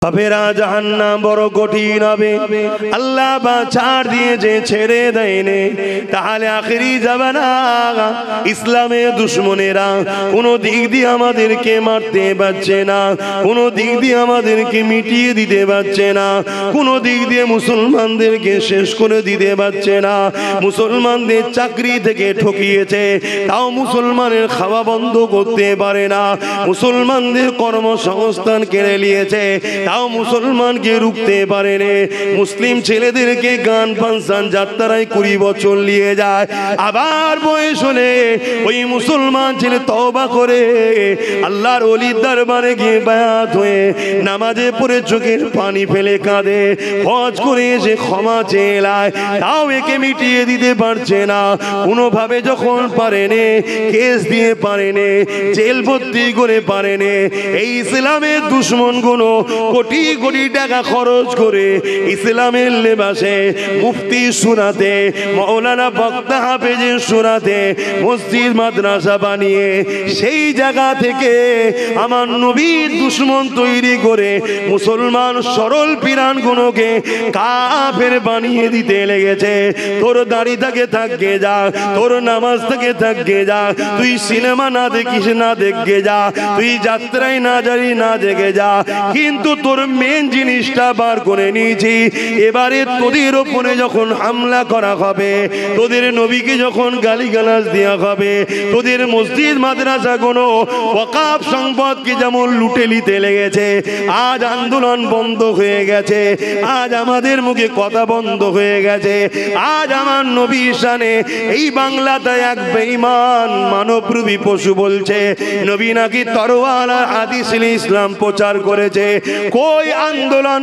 বাপেরা জাহান্নাম বড় কঠিন হবে। আল্লাহ বা ছাড় দিয়েছে, ছেড়ে দেয়নি। তাহলে আখেরি জামানা ইসলামের দুশমনেরা কোনো দিক দিয়ে আমাদেরকে মারতে পারছে না, কোনো দিক দিয়ে আমাদেরকে মিটিয়ে দিতে পারছে না, কোনো দিক দিয়ে মুসলমানদেরকে শেষ করে দিতে পারছে না। মুসলমানদের চাকরি থেকে ঠকিয়েছে, তাও মুসলমানের খাওয়া বন্ধ করতে পারে না। মুসলমানদের কর্মসংস্থান কেড়ে নিয়েছে, তাও মুসলমানকে রুখতে পারেনি। মুসলিম ছেলেদেরকে গান ফাংশন যাত্রায় 20 বছর নিয়ে যায়, আবার বয়স হলে ওই মুসলমান ছেলে তওবা করে আল্লাহর ওলির দরবারে গিয়ে বায়াত হয়ে নামাজে পড়ে চোখের পানি ফেলে কাঁদে, হজ করে এসে ক্ষমা চেয়ে লায়, তাও একে মিটিয়ে দিতে পারছে না। কোনোভাবে যখন পারেনি, কেস দিয়ে পারেনি, জেল ভর্তি করে পারেনি। এই ইসলামের দুশমনগুলো কোটি কোটি টাকা খরচ করে ইসলামের লেবাসে মুফতি সুরাতে, মাওলানা বক্তা হাফেজের সুরাতে মসজিদ মাদ্রাসা বানিয়ে সেই জায়গা থেকে আমার নবীর দুশমন তৈরি করে মুসলমান সরল পিরানগুলোকে কাফের বানিয়ে দিতে লেগেছে। তোর দাড়ি থেকে থাকবে যা, তোর নামাজ থেকে থাকবে যা, তুই সিনেমা না দেখিস না দেখে যা, তুই যাত্রায় না যাবি না দেখে যা, কিন্তু তোর মেন জিনিসটা বার করে নিয়েছি। এবারে তোদের ওপরে যখন হামলা করা হবে, তোদের নবীকে যখন গালিগালাজ দেওয়া হবে, তোদের মসজিদ মাদ্রাসা কোনো ওয়াকাফ সম্পদকে যেমন লুটে নিতে লেগেছে, আজ আন্দোলন বন্ধ হয়ে গেছে, আজ আমাদের মুখে কথা বন্ধ হয়ে গেছে। আজ আমার নবীর শানে এই বাংলাতে এক বেঈমান মানবরূপী পশু বলছে নবী নাকি তরোয়াল আর হাদিস ইসলাম প্রচার করেছে। কই আন্দোলন,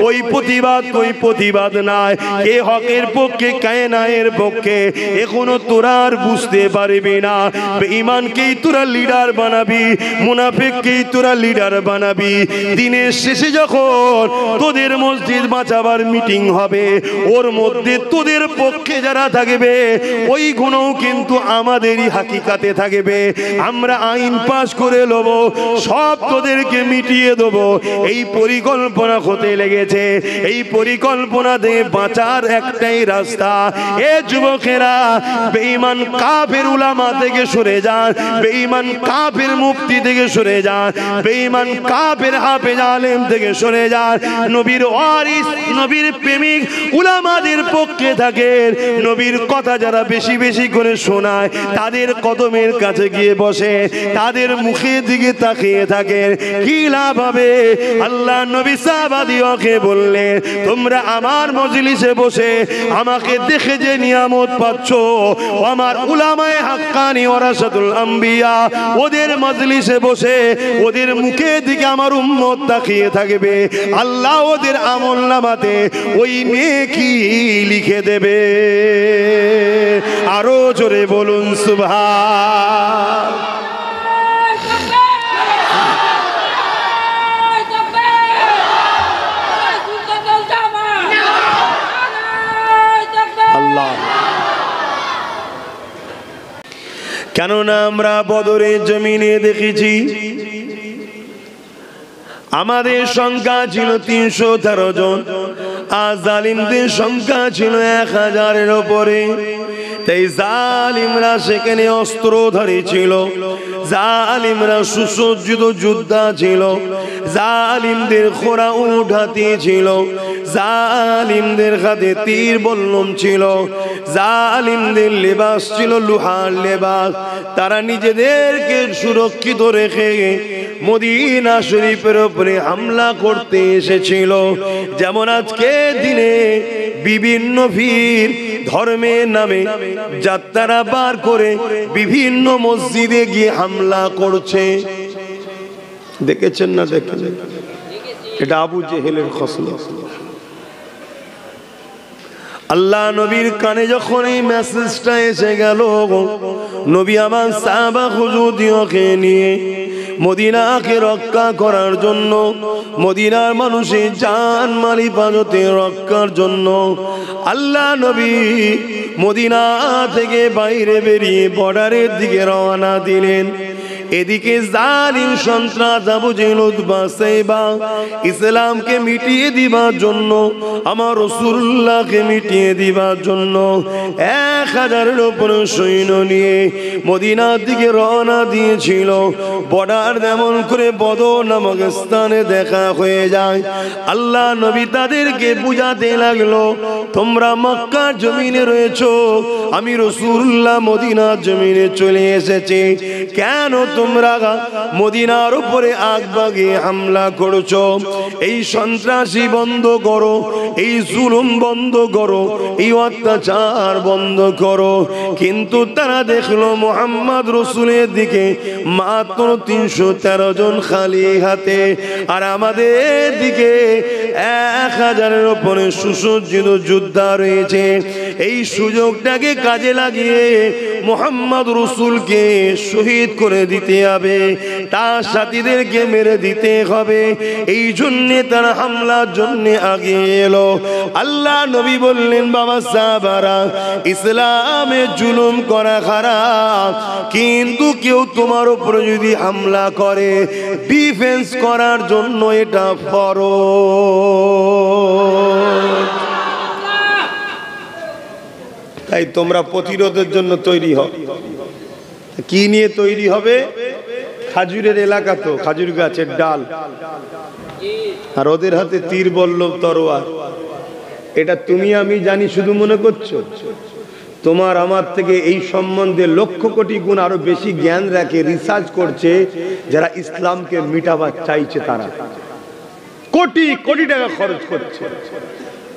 কই প্রতিবাদ, কই প্রতিবাদ নাই। কে হকের পক্ষে, কে ন্যায়ের পক্ষে, এখনো তোরা আর বুঝতে পারবি না। বেঈমানকেই তোরা লিডার বানাবি, মুনাফিককেই তোরা লিডার বানাবি। দিনের শেষে যখন তোদের মসজিদ বাঁচাবার মিটিং হবে, ওর মধ্যে তোদের পক্ষে যারা থাকবে ওই গুণও কিন্তু আমাদেরই হাকিকাতে থাকবে। আমরা আইন পাশ করে নেব, সব তোদেরকে মিটিয়ে দেব। এই পরিকল্পনা হতে লেগেছে। এই পরিকল্পনা দিয়ে বাঁচার একটাই রাস্তা। এ যুবকেরা, বেঈমান কাফের উলামা থেকে সরে যান, বেঈমান কাফের মুফতি থেকে সরে যান, বেঈমান কাফের হাফেজ আলেম থেকে সরে যান। নবীর ওয়ারিস, নবীর প্রেমিক উলামাদের পক্ষে থাকেন। নবীর কথা যারা বেশি বেশি করে শোনায়, তাদের কদমের কাছে গিয়ে বসে, তাদের মুখের দিকে তাকিয়ে থাকেন। কি লাভ হবে? আল্লাহ নবী সাহাবাদিওকে বললেন, তোমরা আমার মজলিসে বসে আমাকে দেখে যে নিয়ামত পাচ্ছ, আমার উলামায়ে হাক্কানি ওয়ারাসাতুল আম্বিয়া, ওদের মজলিসে বসে ওদের মুখের দিকে আমার উম্মত তাকিয়ে থাকবে। আল্লাহ ওদের আমলনামাতে ওই নেকি লিখে দেবে। আরো জোরে বলুন সুবহান। কেননা আমরা বদরের জমিনে দেখেছি আমাদের সংখ্যা ছিল 313 জন, আর জালিমদের সংখ্যা ছিল 1000-এর উপরে। তাই জালিমরা সেখানে অস্ত্রধারী ছিল, জালিমরা সুসজ্জিত যোদ্ধা ছিল, জালিমদের ঘোড়া উট হাতি ছিল, জালিমদের হাতে তীর বল্লম ছিল, জালিমদের লেবাস ছিল লোহার লেবাস। তারা নিজেদেরকে সুরক্ষিত রেখে মদিনা শরীফের উপরে হামলা করতে এসেছিল। যেমন আজকে দিনে বিভিন্ন পীর ধর্মের নামে যাত্রা বার করে বিভিন্ন মসজিদে গিয়ে হামলা করছে। দেখেছেন না? দেখেন, এটা আবু জেহেলের খসলত। আল্লাহ নবীর কানে যখন এই মেসেজটা এসে গেল, নবী আমার সাহাবা হুজুরদিওকে নিয়ে মদিনাকে রক্ষা করার জন্য, মদিনার মানুষের জান মাল হিফাজতে রক্ষার জন্য আল্লাহ নবী মদিনা থেকে বাইরে বেরিয়ে বর্ডারের দিকে রওনা দিলেন। এদিকে জালিম সন্ত্রাস আবু জেহেল উতবা সাইবা ইসলামকে মিটিয়ে দিবার জন্য, আমার রাসূলুল্লাহকে মিটিয়ে দিবার জন্য 1000-এর উপরে সৈন্য নিয়ে মদিনার দিকে রওনা দিয়েছিল। বর্ডার যেমন করে বদর নামক স্থানে দেখা হয়ে যায়, আল্লাহ নবী তাদেরকে বুঝাতে লাগলো, তোমরা মক্কার জমিনে রয়েছো, আমি রাসূলুল্লাহ মদিনার জমিনে চলে এসেছি, কেন তোমরা মদিনার উপরে আগবাগে হামলা করছো? এই সন্ত্রাসী বন্ধ করো, এই জুলুম বন্ধ করো, এই অত্যাচার বন্ধ করো। কিন্তু তারা দেখলো মুহাম্মদ রাসূলের দিকে মাত্র 313 জন খালি হাতে, আর আমাদের দিকে 1000-এর উপরে সুসজ্জিত যোদ্ধা রয়েছে। এই সুযোগটাকে কাজে লাগিয়ে মুহাম্মদ রাসূলকে শহীদ করে দিতে হবে, তার সাথীদেরকে মেরে দিতে হবে। এই জন্যে তারা হামলার জন্য আগে এলো। আল্লাহ নবী বললেন, বাবা সাহাবারা, ইসলামে জুলুম করা খারাপ, কিন্তু কেউ তোমার উপরে যদি হামলা করে ডিফেন্স করার জন্য এটা ফরজ। তাই তোমরা প্রতিরোধের জন্য তৈরি হও। কি নিয়ে তৈরি হবে? খাজুরের এলাকা তো, খাজুর গাছের ডাল, আর ওদের হাতে তীর বল্লভ তরোয়ার। এটা তুমি আমি জানি শুধু মনে করছো? তোমার আমার থেকে এই সম্বন্ধে লক্ষ কোটি গুণ আরো বেশি জ্ঞান রাখে, রিসার্চ করছে যারা ইসলামকে মিটাবার চাইছে। তারা কোটি কোটি টাকা খরচ করছে,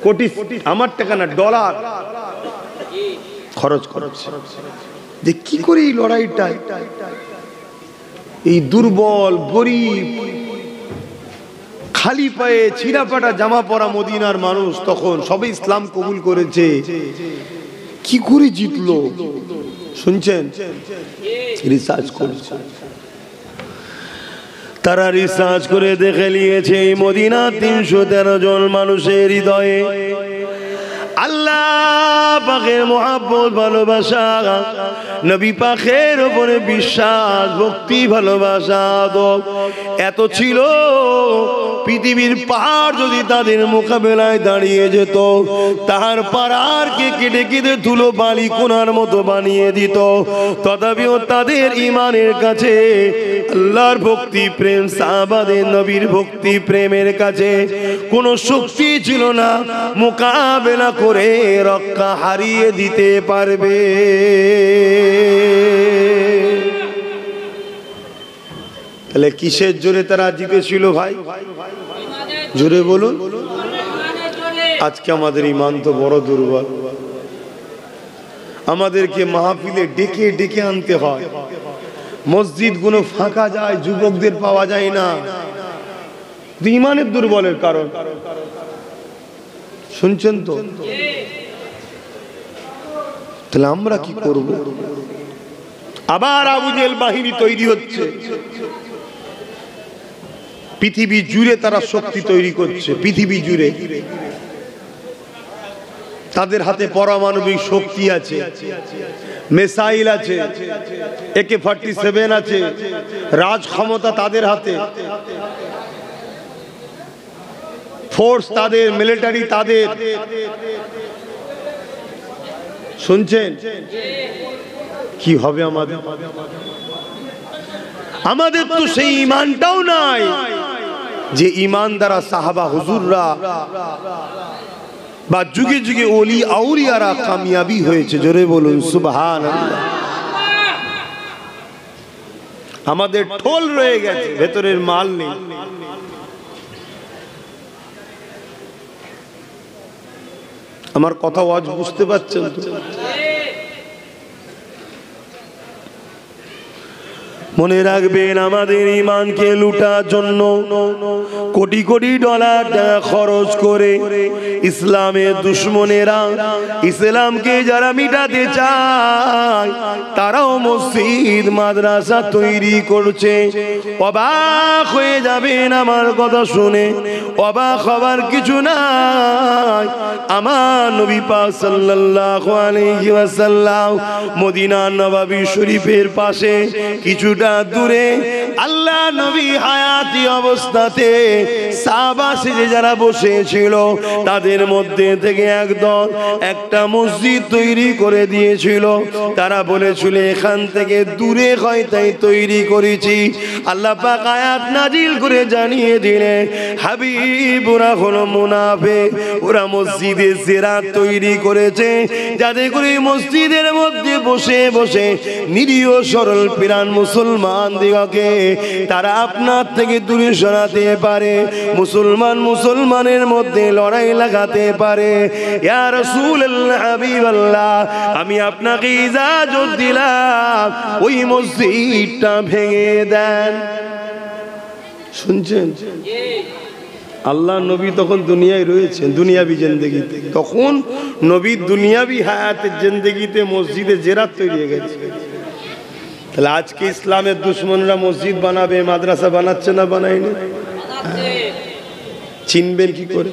কোটি আমার টাকা না, ডলার খরচ করছে যে কি করে এই লড়াইটা, এই দুর্বল গরিব খালি পায়ে ছিঁড়াপাটা জামা পরা মদিনার মানুষ তখন সবে ইসলাম কবুল করেছে, কি করে জিতলো? শুনছেন? রিসার্চ করছে তারা, রিসার্চ করে দেখে নিয়েছে এই মদিনা 313 জন মানুষের হৃদয়ে আল্লাহ পাকের মহব্বত, ভালোবাসা, নবী পাকের উপরে বিশ্বাস, ভক্তি, ভালোবাসা এত ছিল, পৃথিবীর পাহাড় যদি তাদের মোকাবেলায় দাঁড়িয়ে যেত, তাহার পাহাড়কে কেটে কেটে ধুলো বালি কোনার মতো বানিয়ে দিত, তথাপিও তাদের ইমানের কাছে আল্লাহর ভক্তি প্রেম, সাহাবাদের নবীর ভক্তি প্রেমের কাছে কোনো শক্তি ছিল না মোকাবেলা করে রক্ষা হারিয়ে দিতে পারবে। তাহলে কিসের জোরে তারা জিতেছিল ভাই? জোরে বলুন। আজকে আমাদের ইমান তো বড় দুর্বল, আমাদেরকে মাহফিলে ডেকে ডেকে আনতে হয়, মসজিদ গুলো ফাঁকা যায়, যুবকদের পাওয়া যায় না, ইমানের দুর্বলের কারণ। শুনছেন তো? তাহলে আমরা কি করব? আবার আবু জেহেল বাহিনী তৈরি হচ্ছে, পৃথিবী জুড়ে তারা শক্তি তৈরি করছে, পৃথিবী জুড়ে তাদের হাতে পারমাণবিক শক্তি আছে, মিসাইল আছে, AK-47 আছে, রাজ ক্ষমতা তাদের হাতে, ফোর্স তাদের, মিলিটারি তাদের। শুনছেন? কি হবে আমাদের? আমাদের তো সেই ঈমানটাও নাই যে ঈমান দ্বারা সাহাবা হুজুররা বা যুগে যুগে ওলি আউলিয়ারা কামিয়াবি হয়েছে। জোরে বলুন সুবহানাল্লাহ। আমাদের ঠোল রয়ে গেছে, ভেতরের মাল নেই। আমার কথা আজ বুঝতে পারছেন তো? মনে রাখবেন, আমাদের ঈমানকে লুটার জন্য কোটি কোটি ডলার টাকা খরচ করে ইসলামের দুশমনেরা, ইসলামকে যারা মিটাতে চায়, তারাও মসজিদ মাদ্রাসা তৈরি করছে। অবাক হয়ে যাবেন আমার কথা শুনে, অবাক হবার কিছু নাই। আমার নবী পাক সাল্লাল্লাহু আলাইহি ওয়াসাল্লাম মদিনা নববী শরীফের পাশে কিছুটা বিঘা দূরে আল্লাহ নবী হায়াতি অবস্থাতে সাহাবা সেজে যারা বসেছিল তাদের মধ্যে থেকে একদল একটা মসজিদ তৈরি করে দিয়েছিল। তারা বলেছিল এখান থেকে দূরে হয় তাই তৈরি করেছি। আল্লাহ পাক আয়াত নাজিল করে জানিয়ে দিলেন হাবিব ওরা হলো মুনাফিক, ওরা মসজিদে জিরাত তৈরি করেছে যাতে করে মসজিদের মধ্যে বসে বসে নিরীহ সরল পিরান মুসলমান দিগকে তারা আপনার থেকে দূরে সরাতে পারে, মুসলমান মুসলমানের মধ্যে লড়াই লাগাতে পারে। ইয়া রাসূলুল্লাহ হাবিবাল্লাহ, আমি আপনাকে ইজাজত দিলাম ওই মসজিদটা ভেঙে দেন। শুনছেন? আল্লাহ নবী তখন দুনিয়ায় রয়েছেন, দুনিয়াবি জিন্দেগিতে। তখন নবী দুনিয়াবি হায়াতের জিন্দেগিতে মসজিদে জিরাত তৈরি হয়ে গেছে। তাহলে আজকে ইসলামের দুশ্মনরা মসজিদ বানাবে, মাদ্রাসা বানাচ্ছে না বানায়নি? চিনবেন কি করে?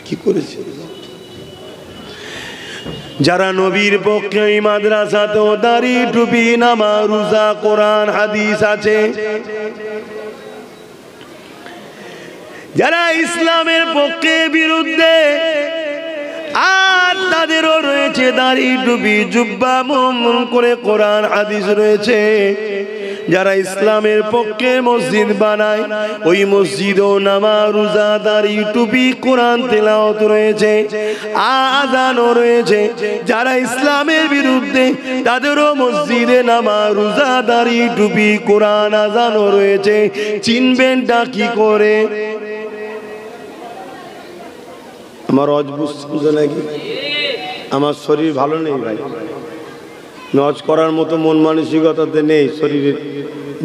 কি করেছে? যারা নবীর পক্ষে এই মাদ্রাসাতেও দাড়ি টুপি নামাজ রোজা কোরআন হাদিস আছে, যারা ইসলামের পক্ষে বিরুদ্ধে আর তাদেরও রয়েছে দাড়ি টুপি জুব্বা মুমুন করে কোরআন হাদিস রয়েছে, যারা ইসলামের পক্ষে মসজিদ বানায় ওই মসজিদও নামাজ রোজা দাড়ি টুপি কোরআন তেলাওয়াত রয়েছে, আযানও রয়েছে। যারা ইসলামের বিরুদ্ধে তাদেরও মসজিদে নামাজ রোজা দাড়ি টুপি কোরআন আযানও রয়েছে। চিনবেনটা কি করে? আমার বুঝে নাকি আমার শরীর ভালো নেই ভাই, নজ করার মতো মন মানসিকতাতে নেই, শরীরে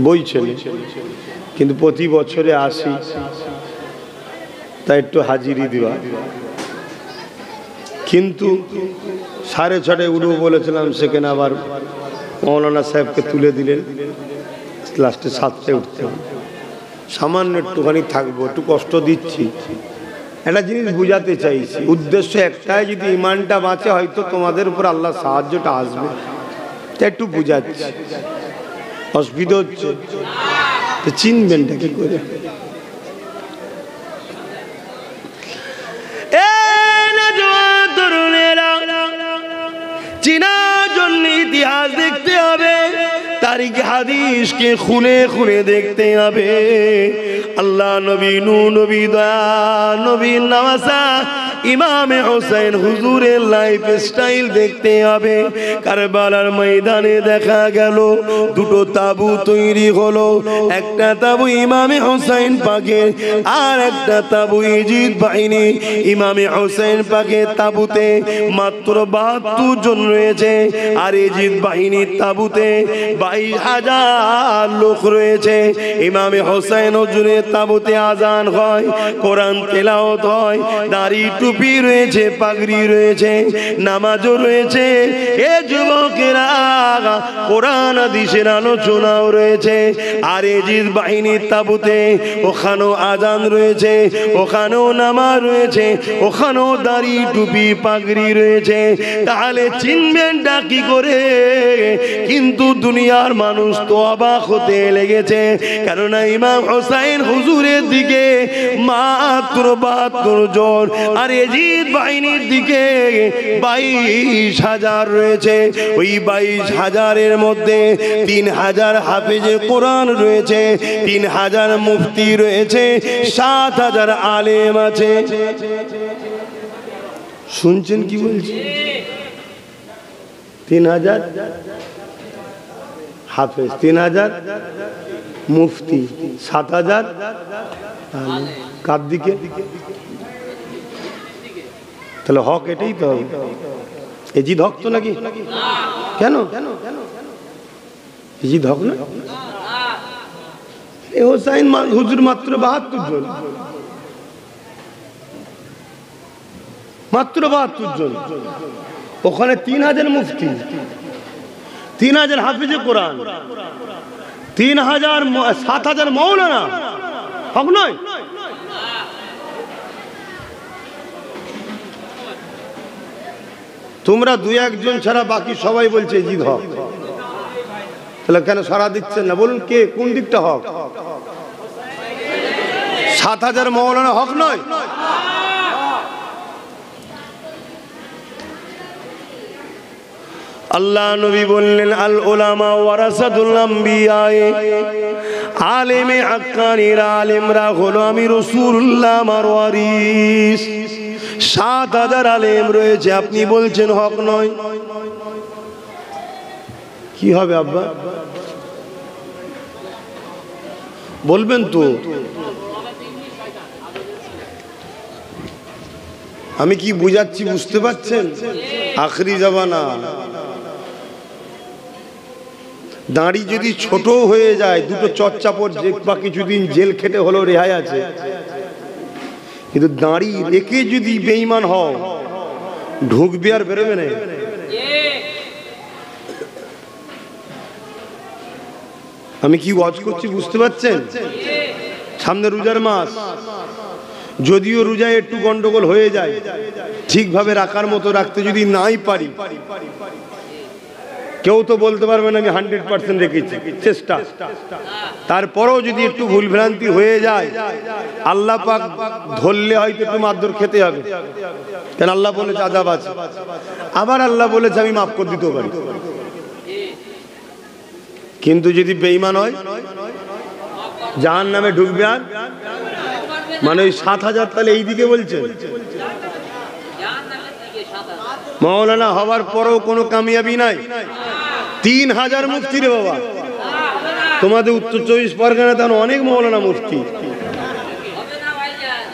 বইছে না, কিন্তু প্রতি বছরে আসি তাই একটু হাজিরি দেওয়া। কিন্তু 6:30 উঠবো বলেছিলাম, সেখানে আবার মৌলানা সাহেবকে তুলে দিলেন, লাস্টে 7টায় উঠতে হবে। সামান্য একটুখানি থাকবো, একটু কষ্ট দিচ্ছি। একটা জিনিস বুঝাতে চাইছি, উদ্দেশ্য একটাই, যদি ইমানটা বাঁচে হয়তো তোমাদের উপর আল্লাহ সাহায্যটা আসবে, তাই একটু বুঝাচ্ছি। অসুবিধা হচ্ছে তো চিনবেনটা কি করে? চিনার জন্য ইতিহাস দেখতে হবে, তারিখ হাদিসকে খুলে খুলে দেখতে হবে। আল্লাহ নবী নূহ নবী দয়া নবী নওয়াসা ইমামে হোসেন হুজুরের লাইফ স্টাইল দেখতে হবে। কারবালার ময়দানে দেখা গেল দুটো তাবু তৈরি হলো, একটা তাবু ইমামে হোসেন পাকের, আর একটা তাবু ইজিদ বাহিনী। ইমামে হোসেন পাকের তাবুতে মাত্র 72 জন রয়েছে, আর ইজিদ বাহিনীর তাবুতে 22,000 লোক রয়েছে। ইমামে হোসেন হুজুরের তাবুতে আজান হয়, কোরআন তেলাওয়াত হয়, দাড়ি টুপি রয়েছে, পাগড়ি রয়েছে, নামাজও রয়েছে। এ যুবকেরা কোরআন হাদিসের আলোচনাও রয়েছে। আর ইজিদ বাহিনীর তাবুতে ওখানেও আজান রয়েছে, ওখানেও নামাজ রয়েছে, ওখানেও দাড়ি টুপি পাগড়ি রয়েছে। তাহলে চিনবেনটা কি করে? কিন্তু দুনিয়ার মানুষ তো অবাক হতে লেগেছে, কেননা ইমাম হোসেন হুজুরের দিকে মাত্র 72 জন, আর ইজিদ বাহিনীর দিকে 22,000 রয়েছে। ওই 22,000-এর মধ্যে 3,000 হাফেজে কোরআন রয়েছে, 3,000 মুফতি রয়েছে, 7,000 আলেম আছে। শুনছেন কি বলছি? 3,000 হাফেজ, 3,000 মুফতি, 7,000 কার দিকে? তাহলে হক এটাই তো হবে। ইজিদ হক তো নাকি? কেন ইজিদ হক না? হোসাইন হুজুর মাত্র 72 জন, মাত্র 72 জন। ওখানে 3,000 মুফতি, 3,000 হাফিজে কোরআন, 7,000 মৌলানা। হক নয়? তোমরা 2-1 জন ছাড়া বাকি সবাই বলছে ইজিদ হক। তাহলে কেন সারা দিচ্ছেন না? বলুন কে কোন দিকটা হক? 7,000 মৌলানা হক নয়? আল্লাহ নবী বললেন আল উলামা ওয়ারাসাতুল আম্বিয়া, আলেমে হাক্কানিরা আলেমরা হলো আমি রাসূলুল্লাহ আমার ওয়ারিস। 7,000 আলেম রয়েছে, আপনি বলছেন হক নয়? কি হবে আব্বা? বলবেন তো? আমি কি বুঝাচ্ছি বুঝতে পারছেন? আখরি জামানা, দাড়ি যদি ছোট হয়ে যায়, দুটো চচ্চাপড় বা কিছুদিন জেল খেটে হলো রেহাই আছে, কিন্তু দাড়ি রেখে যদি বেঈমান হও, ঢুকবে আর বেরোবে না। আমি কি ওয়াজ করছি বুঝতে পারছেন? সামনে রোজার মাস, যদিও রোজায় একটু গন্ডগোল হয়ে যায়, ঠিকভাবে রাখার মতো রাখতে যদি নাই পারি, কেউ তো বলতে পারবে না আমি 100% রেখেছি, চেষ্টা। তারপরেও যদি একটু ভুলভ্রান্তি হয়ে যায়, আল্লাহ পাক ধরলে হয়তো একটু মারধর খেতে হবে, কেন আল্লাহ বলেছে আযাব আছে। আবার আল্লাহ বলেছে আমি মাফ করে দিতে পারি। কিন্তু যদি বেঈমান হয়, জাহান্নামে ঢুকবে। আর মানে ওই 7,000 তাহলে এইদিকে বলছেন মৌলানা হওয়ার পরেও কোনো কামিয়াবি নাই। 3,000 মুফতি রে বাবা, তোমাদের উত্তর 24 পরগনা তেমন অনেক মৌলানা মুফতি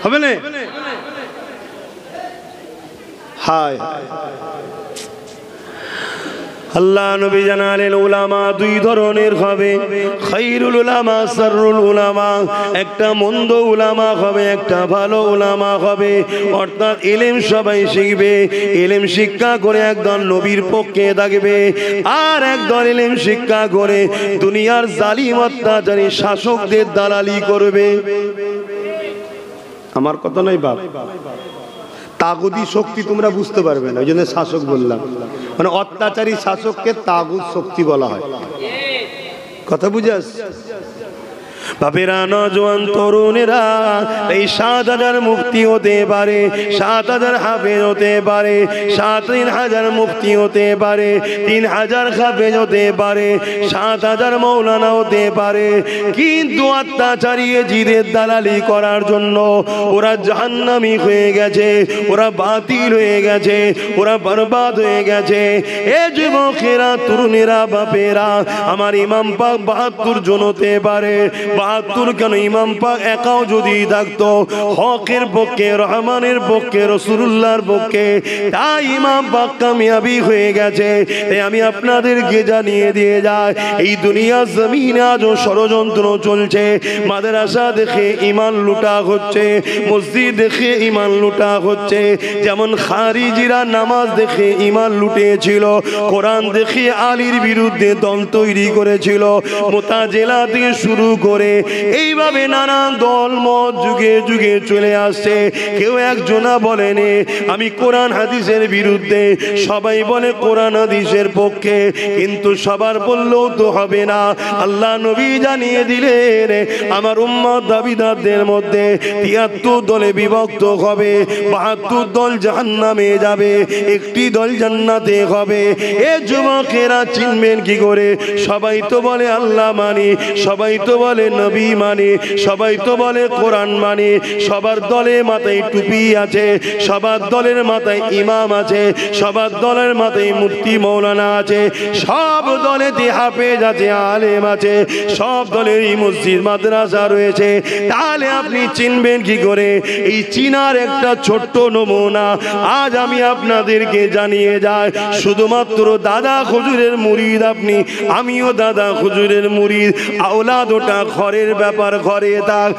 হবে না? হায় আল্লাহ নবী জানালেন উলামা দুই ধরনের হবে, খায়রুল উলামা শাররুল উলামা। একটা মন্দ উলামা হবে, একটা ভালো উলামা হবে। অর্থাৎ ইলম সবাই শিখবে, ইলম শিক্ষা করে একদল নবীর পক্ষে থাকবে, আর একদল ইলম শিক্ষা করে দুনিয়ার জালিম অত্যাচারী শাসকদের দালালি করবে। আমার কথা নয় বাপ, তাগুদি শক্তি তোমরা বুঝতে পারবে না, ওই জন্য শাসক বললাম। মানে অত্যাচারী শাসককে তাগুদ শক্তি বলা হয়। কথা বুঝে আসছে? বাপেরা, নজওয়ান তরুণেরা, এই 7,000 মুফতি হতে পারে, 7,000 হাফেজ হতে পারে, 3,000 মুফতি হতে পারে, 3,000 হাফেজ হতে পারে, 7,000 মৌলানা হতে পারে, কিন্তু অত্যাচারী জিদের দালালি করার জন্য ওরা জাহান্নামী হয়ে গেছে, ওরা বাতিল হয়ে গেছে, ওরা বরবাদ হয়ে গেছে। এ যুবকেরা, তরুণেরা, বাপেরা, আমার ইমাম পাক 72 জন হতে পারে। 72 কেন, ইমাম পাক একাও যদি থাকতো হকের পক্ষে, রহমানের পক্ষে, রাসূলুল্লাহর পক্ষে, তাই ইমাম পাক কামিয়াবি হয়ে গেছে। তাই আমি আপনাদেরকে জানিয়ে দিয়ে যাই, এই দুনিয়া জমিনে আজও ষড়যন্ত্র চলছে। মাদ্রাসা দেখে ঈমান লুটা হচ্ছে, মসজিদ দেখে ঈমান লুটা হচ্ছে। যেমন খারিজিরা নামাজ দেখে ঈমান লুটেছিল, কোরআন দেখে আলীর বিরুদ্ধে দল তৈরি করেছিল, মুতাজিলা থেকে শুরু করে এইভাবে নানান দল মত যুগে যুগে চলে আসছে। কেউ একজনা বলেনি আমি কোরআন হাদিসের বিরুদ্ধে, সবাই বলে কোরআন হাদিসের পক্ষে, কিন্তু সবার বললেও তো হবে না। আল্লাহ নবী জানিয়ে দিলেন আমার উম্মত দাবিদারদের মধ্যে 73 দলে বিভক্ত হবে, 72 দল জাহান্নামে যাবে, একটি দল জান্নাতে হবে। এ যুবকেরা চিনবেন কি করে? সবাই তো বলে আল্লাহ মানি, সবাই তো বলে নবী মানি, সবাই তো বলে কোরআন মানি, সবার দলে মাথায় টুপি আছে, সবার দলের মাথায় ইমাম আছে, সবার দলের মাথায় মুফতি মৌলানা আছে, সব দলেতে হাফেজ আছে, আলেম আছে, সব দলেরই মসজিদ মাদ্রাসা রয়েছে। তাহলে আপনি চিনবেন কি করে? এই চিনার একটা ছোট্ট নমুনা আজ আমি আপনাদেরকে জানিয়ে যাই। শুধুমাত্র দাদা হুজুরের মুরিদ আপনি, আমিও দাদা হুজুরের মুরিদ, আওলাদ ওটা ঘরের ব্যাপার ঘরে থাক,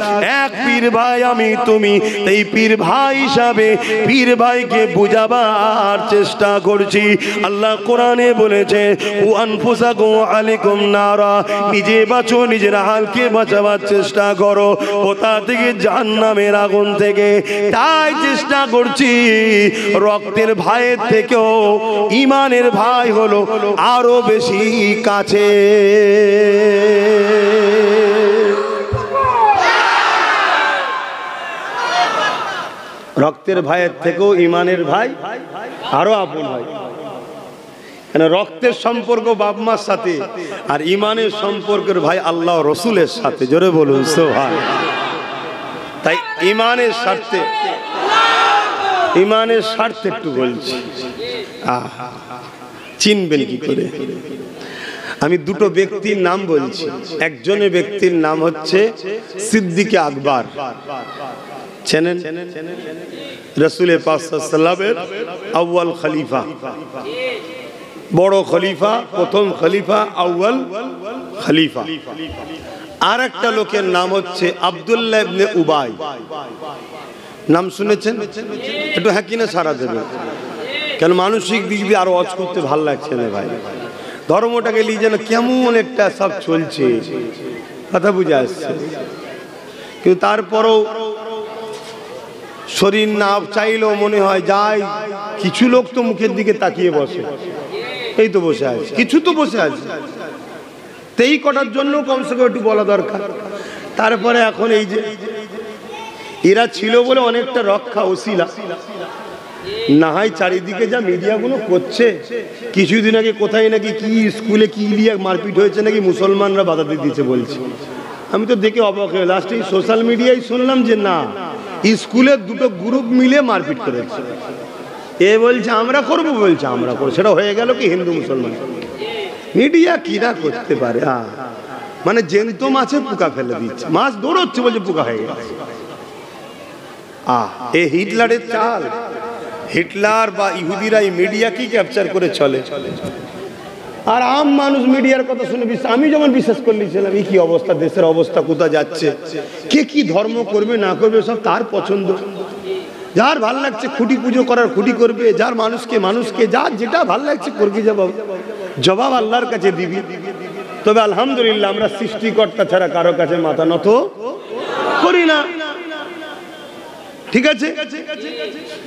এক পীর ভাই আমি তুমি, এই পীর ভাই হিসাবে পীর ভাইকে বুঝাবার চেষ্টা করছি। আল্লাহ কোরআনে বলেছে ও আনফুসাকুম আলাইকুম নারা, নিজে বাঁচো, নিজের হালকে বাঁচাবার চেষ্টা করো কোথা থেকে? জাহান্নামের আগুন থেকে। তাই চেষ্টা করছি, রক্তের ভাইয়ের থেকেও ঈমানের ভাই হলো আরো বেশি কাছে। রক্তের ভাইয়ের থেকেও ঈমানের ভাই আরো আপন হয়। কেন? রক্তের সম্পর্ক বাপ মার সাথে, আর ঈমানের সম্পর্কের ভাই আল্লাহ রসুলের সাথে। জোরে বলুন সুবহান। তাই ঈমানের স্বার্থে একটু বলছি, চিনবেন কি করে? আমি দুটো ব্যক্তির নাম বলছি। একজনের ব্যক্তির নাম হচ্ছে সিদ্দিকে আকবর, চেনেন? রাসূল পাক সাল্লাল্লাহু আলাইহি ওয়াসাল্লামের আউয়াল খলিফা, বড় খলিফা, প্রথম খলিফা, আউয়াল খলিফা। আর একটা লোকের নাম হচ্ছে আব্দুল্লাহ ইবনে উবাই। নাম শুনেছেন? একটু হ্যাঁ কিনা সারা দেবে। কেন? মানসিক দিক দিয়ে আরো অজ করতে ভাল লাগছে না ভাই। ধর্মটাকে নিয়ে যেন কেমন একটা সব চলছে, কথা বুঝে আসছে। কিন্তু তারপরও শরীর না চাইলেও মনে হয় যাই। কিছু লোক তো মুখের দিকে তাকিয়ে বসে, এই তো বসে আছে, কিছু তো বসে আছে, তেই কটার জন্য কমসে কম একটু বলা দরকার। তারপরে এখন এই যে এরা ছিল বলে অনেকটা রক্ষা ওসিলা, না হয় চারিদিকে যা মিডিয়াগুলো করছে। কিছুদিন আগে কোথায় নাকি কি স্কুলে কি নিয়ে মারপিট হয়েছে, নাকি মুসলমানরা বাধা দিয়ে দিয়েছে বলছে। আমি তো দেখে অবাক হয়ে লাস্টে সোশ্যাল মিডিয়ায় শুনলাম যে না, স্কুলের দুটো গ্রুপ মিলে মারপিট করেছে। এ বলছে আমরা করবো, বলছে আমরা করবো। সেটা হয়ে গেল কি হিন্দু মুসলমান। মিডিয়া কিনা করতে পারে, মানে জ্যান্ত মাছে পোকা ফেলে দিচ্ছে, মাছ দৌড়চ্ছে বলছে পোকা হয়ে গেছে। এ হিটলারের চাল। হিটলার বা ইহুদিরা এই মিডিয়া কি ক্যাপচার করে চলে, আর আম মানুষ মিডিয়ার কথা শুনে আমি যেমন বিশ্বাস করলেছিলাম এই কি অবস্থা, দেশের অবস্থা কোথায় যাচ্ছে, কে কি ধর্ম করবে না করবে সব তার পছন্দ। যার ভাল লাগছে খুঁটি পুজো করার খুঁটি করবে, যার মানুষকে যার যেটা ভাল লাগছে করবি, জবাব আল্লাহর কাছে দিবি। তবে আলহামদুলিল্লাহ আমরা সৃষ্টিকর্তা ছাড়া কারো কাছে মাথা নত করি না, ঠিক আছে?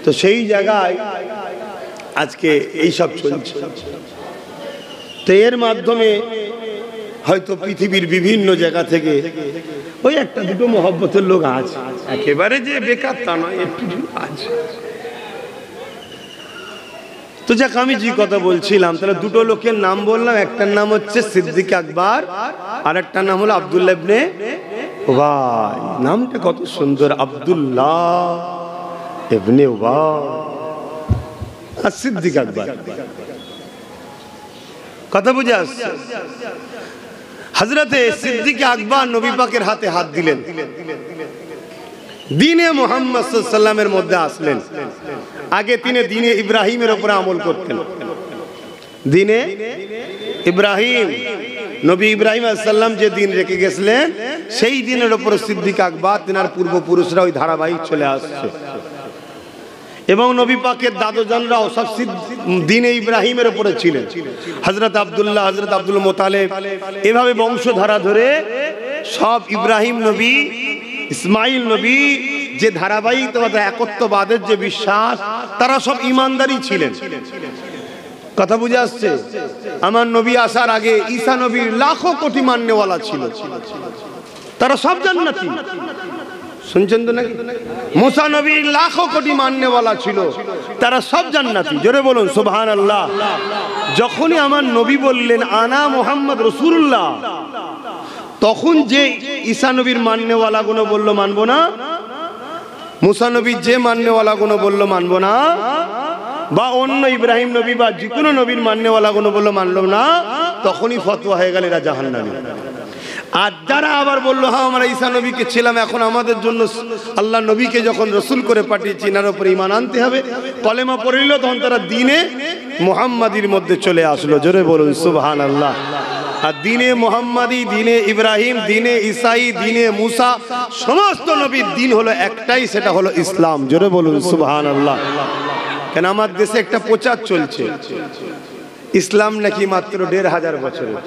তো সেই জায়গায় আজকে এইসব চলছে। তো এর মাধ্যমে হয়তো পৃথিবীর বিভিন্ন জায়গা থেকে ওই একটা দুটো মহব্বতের লোক আছে, একেবারে যে বেকার তা নয়, একটু আছে। তো যাক, আমি যে কথা বলছিলাম, তাহলে দুটো লোকের নাম বললাম। একটার নাম হচ্ছে সিদ্দিক আকবর, আর একটার নাম হলো আব্দুল্লাহ ইবনে উবাই। নামটা কত সুন্দর, আব্দুল্লাহ ইবনে উবাই আর সিদ্দিক আকবর। কথা বুঝে আসছে? হযরতে সিদ্দিক আকবর নবী পাকের হাতে হাত দিলেন, দ্বীনে মুহাম্মদ সাল্লাল্লাহু আলাইহি ওয়াসাল্লামের মধ্যে আসলেন। আগে তিনি দ্বীনে ইব্রাহিমের উপরে আমল করতেন। দ্বীনে ইব্রাহিম, নবী ইব্রাহিম আলাইহিস সালাম যে দিন রেখে গেছিলেন, সেই দিনের উপর সিদ্দিক আকবর তিনার পূর্বপুরুষরা ওই ধারাবাহিক চলে আসছে। এবং নবী পাকের দাদুজানরাও সব দ্বীনে ইব্রাহিমের উপরে ছিলেন। হযরত আব্দুল্লাহ, হযরত আব্দুল মুতালিব, এভাবে বংশধারা ধরে সব ইব্রাহিম নবী, ইসমাইল নবী, যে ধারাবাহিকতা একত্ববাদের যে বিশ্বাস, তারা সব ঈমানদারী ছিলেন। কথা বুঝে আসছে? আমার নবী আসার আগে ঈসা নবীর লাখো কোটি মান্যওয়ালা ছিল, তারা সব জান্নাতি। শুনছেন তো নাকি? মুসা নবীর লাখো কোটি মান্যওয়ালা ছিল, তারা সব জান্নাতি। জোরে বলুন সুবহানাল্লাহ। যখনই আমার নবী বললেন আনা মুহাম্মদ রাসূলুল্লাহ, তখন যে ঈসা নবীর মান্যওয়ালা গুলো বলল মানবো না, মুসা নবীর যে মান্যওয়ালা গুলো বলল মানবো না, বা অন্য ইব্রাহিম নবী বা যে কোনো নবীর মান্যওয়ালা গুলো বলল মানলো না, তখনই ফতোয়া হয়ে গেল এরা জাহান্নামী। আর যারা আবার বললো হ্যাঁ আমরা ঈসা নবীকে ছিলাম, এখন আমাদের জন্য আল্লাহ নবীকে যখন রসুল করে পাঠিয়েছি, এনার উপরে ঈমান আনতে হবে, কলেমা পড়ে নিল, তখন তারা দ্বীনে মুহাম্মাদির মধ্যে চলে আসলো। জোরে বলুন সুবহানাল্লাহ। আর দিনে মোহাম্মদী, দিনে ইব্রাহিম, দিনে ঈসাই, দিনে মুসা, সমস্ত নবীর দিন হলো একটাই, সেটা হলো ইসলাম। জোরে বলুন সুবহানাল্লাহ। কেন আমার দেশে একটা প্রচার চলছে ইসলাম নাকি মাত্র 1500 বছরের।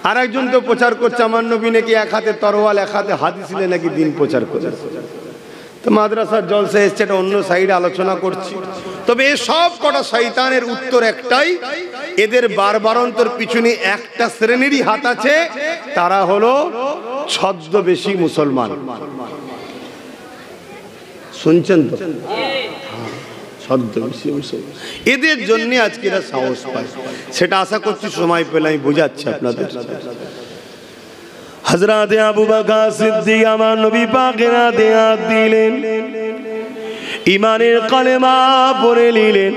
আর একজন তো প্রচার করছে আমার নবী নাকি এক হাতে তরোয়াল এক হাতে হাদিস নিয়ে নাকি দিন প্রচার করে। তো মাদ্রাসার জলসা এসছে, এটা অন্য সাইডে আলোচনা করছি। তবে এ সব কটা শয়তানের উত্তর একটাই, এদের বারবারন্তর পিছনে একটা শ্রেণীরই হাত আছে, তারা হলো ছদ্মবেশী মুসলমান। শুনছেন তো? ছদ্মবেশী মুসলমান, এদের জন্য আজকে এরা সাহস পায়। সেটা আশা করছি সময় পেলে আমি বুঝাচ্ছি আপনাদের। হযরত আবু বকর সিদ্দিক আমার নবী পাকের হাতে হাত দিলেন, ইমানের কালেমা পড়ে নিলেন।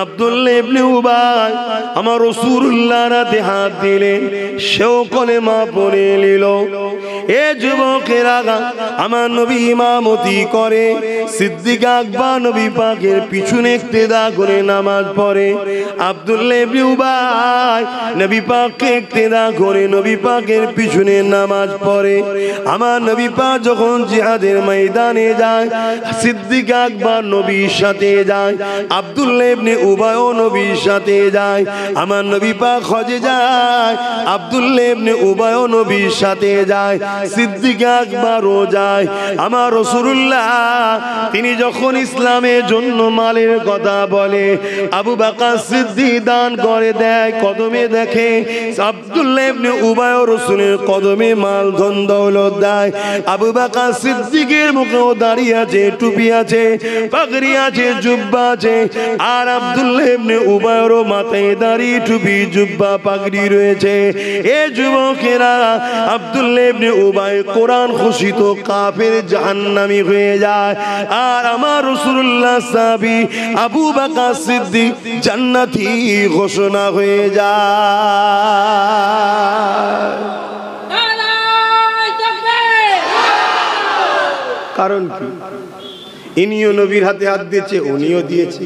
আব্দুল্লাহ ইবনে উবাই আমার রাসূলুল্লাহর হাতে হাত দিলেন, সেও কালেমা পড়ে নিল। এ যুবকেরা, আমার নবী ইমামতি করে, সিদ্দিক আকবর নবী পাকের পিছনে ইক্তেদা করে নামাজ পড়ে। আব্দুল্লাহ ইবনে উবাই নবী পাককে ইক্তেদা করে নবী পাকের পিছনে নামাজ পড়ে। আমার নবী পাক যখন জিহাদের ময়দানে যায়, সিদ্দিক আকবর নবীর সাথে যায়, আব্দুল্লাহ ইবনে উবাইও নবীর সাথে যায়। আমার নবী পাক হজে যায়, আব্দুল্লাহ ইবনে উবাইও নবীর সাথে যায়, সিদ্দিক আকবরও যায়। আমার রাসূলুল্লাহ তিনি যখন ইসলামের জন্য মালের কথা বলে, আবু বকর সিদ্দিক দান করে দেয়, কদমে দেখে আব্দুল্লাহ ইবনে উবাইও রাসূলের কদমে মাল ধন দৌলত দেয়। আবু বকর সিদ্দিকের মুখেও দাঁড়িয়ে আছে, টুপি আছে, পাগড়ি আছে, জুব্বা আছে। আর আব্দুল্লাহ ইবনে উবাইয়ের মাথায় দাড়ি, টুপি, জুব্বা, পাগড়ি রয়েছে। এ যুবকেরা, আব্দুল্লাহ ইবনে উবাই কোরআন ঘোষিত কাফের, জাহান্নামী হয়ে যায়। আর আমার রাসূলুল্লাহ সাহাবী আবু বকর সিদ্দিক জান্নাতি ঘোষণা হয়ে যায়। কারণ কি? ইনিও নবীর হাতে হাত দিয়েছে, উনিও দিয়েছে।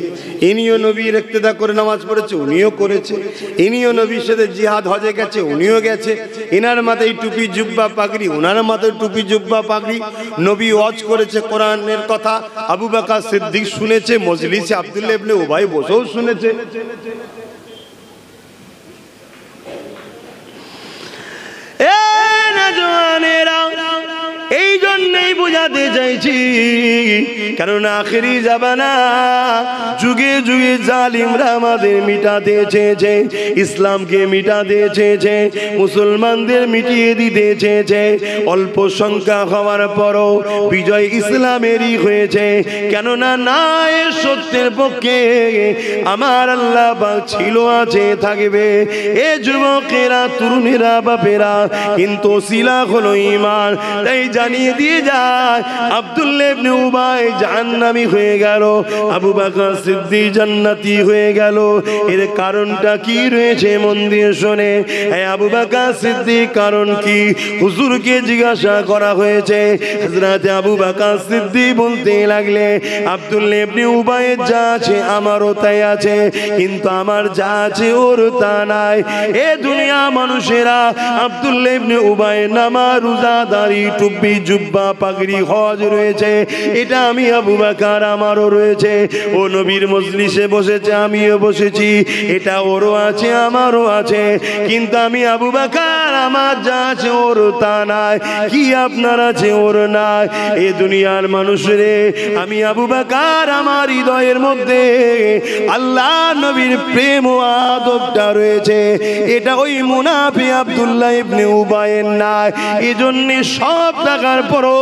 ইনিও নবীর ইক্তেদা করে নামাজ পড়েছে, উনিও করেছে। ইনিও নবীর সাথে জিহাদ হজে গেছে, উনিও গেছে। ইনার মাথায় টুপি, জুব্বা, পাগড়ি, উনার মাথায় টুপি, জুব্বা, পাগড়ি। নবী ওয়াজ করেছে কোরআনের কথা, আবু বকর সিদ্দিক শুনেছে, মজলিসে আব্দুল্লাহ ইবনে উবাই বসেও শুনেছে। এই জন্যই বোঝাতে চাইছি, কারণ আখেরি জামানা, যুগে যুগে জালিমরা আমাদের মিটাতে চেয়েছে, ইসলামকে মিটাতে চেয়েছে, মুসলমানদের মিটিয়ে দিতে চেয়েছে। অল্প সংখ্যা হওয়ার পরও বিজয় ইসলামেরই হয়েছে। কেননা না, এ সত্যের পক্ষে আমার আল্লাহ পাক ছিল, আছে, থাকবে। এ যুবকেরা, তরুণেরা, বাপেরা, কিন্তু ওসিলা হলো ঈমান। তাই জানিয়ে দিয়ে যায়, আব্দুল্লাহ ইবনে উবাই জাহান্নামী হয়ে গেল, আবু বকর সিদ্দিক জান্নাতি হয়ে গেল। এর কারণটা কি রয়েছে মন দিয়ে শোনে। হ্যাঁ, আবু বকর সিদ্দিক কারণ কি? হুজুরকে জিজ্ঞাসা করা হয়েছে। হযরত আবু বকর সিদ্দিক বলতে লাগলে, আব্দুল্লাহ ইবনে উবাইয়ের যা আছে আমারও তাই আছে, কিন্তু আমার যা আছে ওর তা নাই। এ দুনিয়া মানুষেরা, আব্দুল্লাহ ইবনে উবাইয়ের নামাজ, রোজা, দাড়ি, টুপি, জুব্বা, পাগড়ি, হজ রয়েছে, এটা আমি আবু বকর আমারও রয়েছে। ও নবীর মজলিসে বসেছে, আমিও বসেছি, এটা ওরও আছে, আমারও আছে। কিন্তু আমি আবু বকর, আমার যা আছে ওর তা নাই। কি আপনার আছে ওর নাই? এ দুনিয়ার মানুষরে, আমি আবু বকর, আমার হৃদয়ের মধ্যে আল্লাহ নবীর প্রেম ও আদবটা রয়েছে, এটা ওই মুনাফিক আব্দুল্লাহ ইবনে উবাইয়ের নাই। এজন্য সব থাকার পরও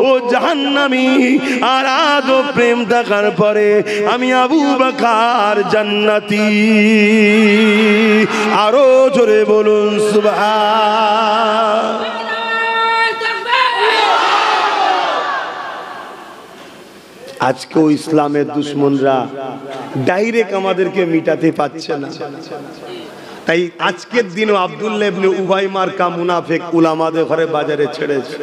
ও জাহান্নামী, আর আদব প্রেম থাকার পরে আমি আবু বকর জান্নাতি। আরো জোরে বলুন সুবহান। আজকেও ইসলামের দুশ্মনরা ডাইরেক্ট আমাদেরকে মিটাতে পারছে না। তাই আজকের দিনও আব্দুল্লাহ ইবনে উবাই মার্কা মুনাফিক উলামাদের ঘরে বাজারে ছেড়েছে।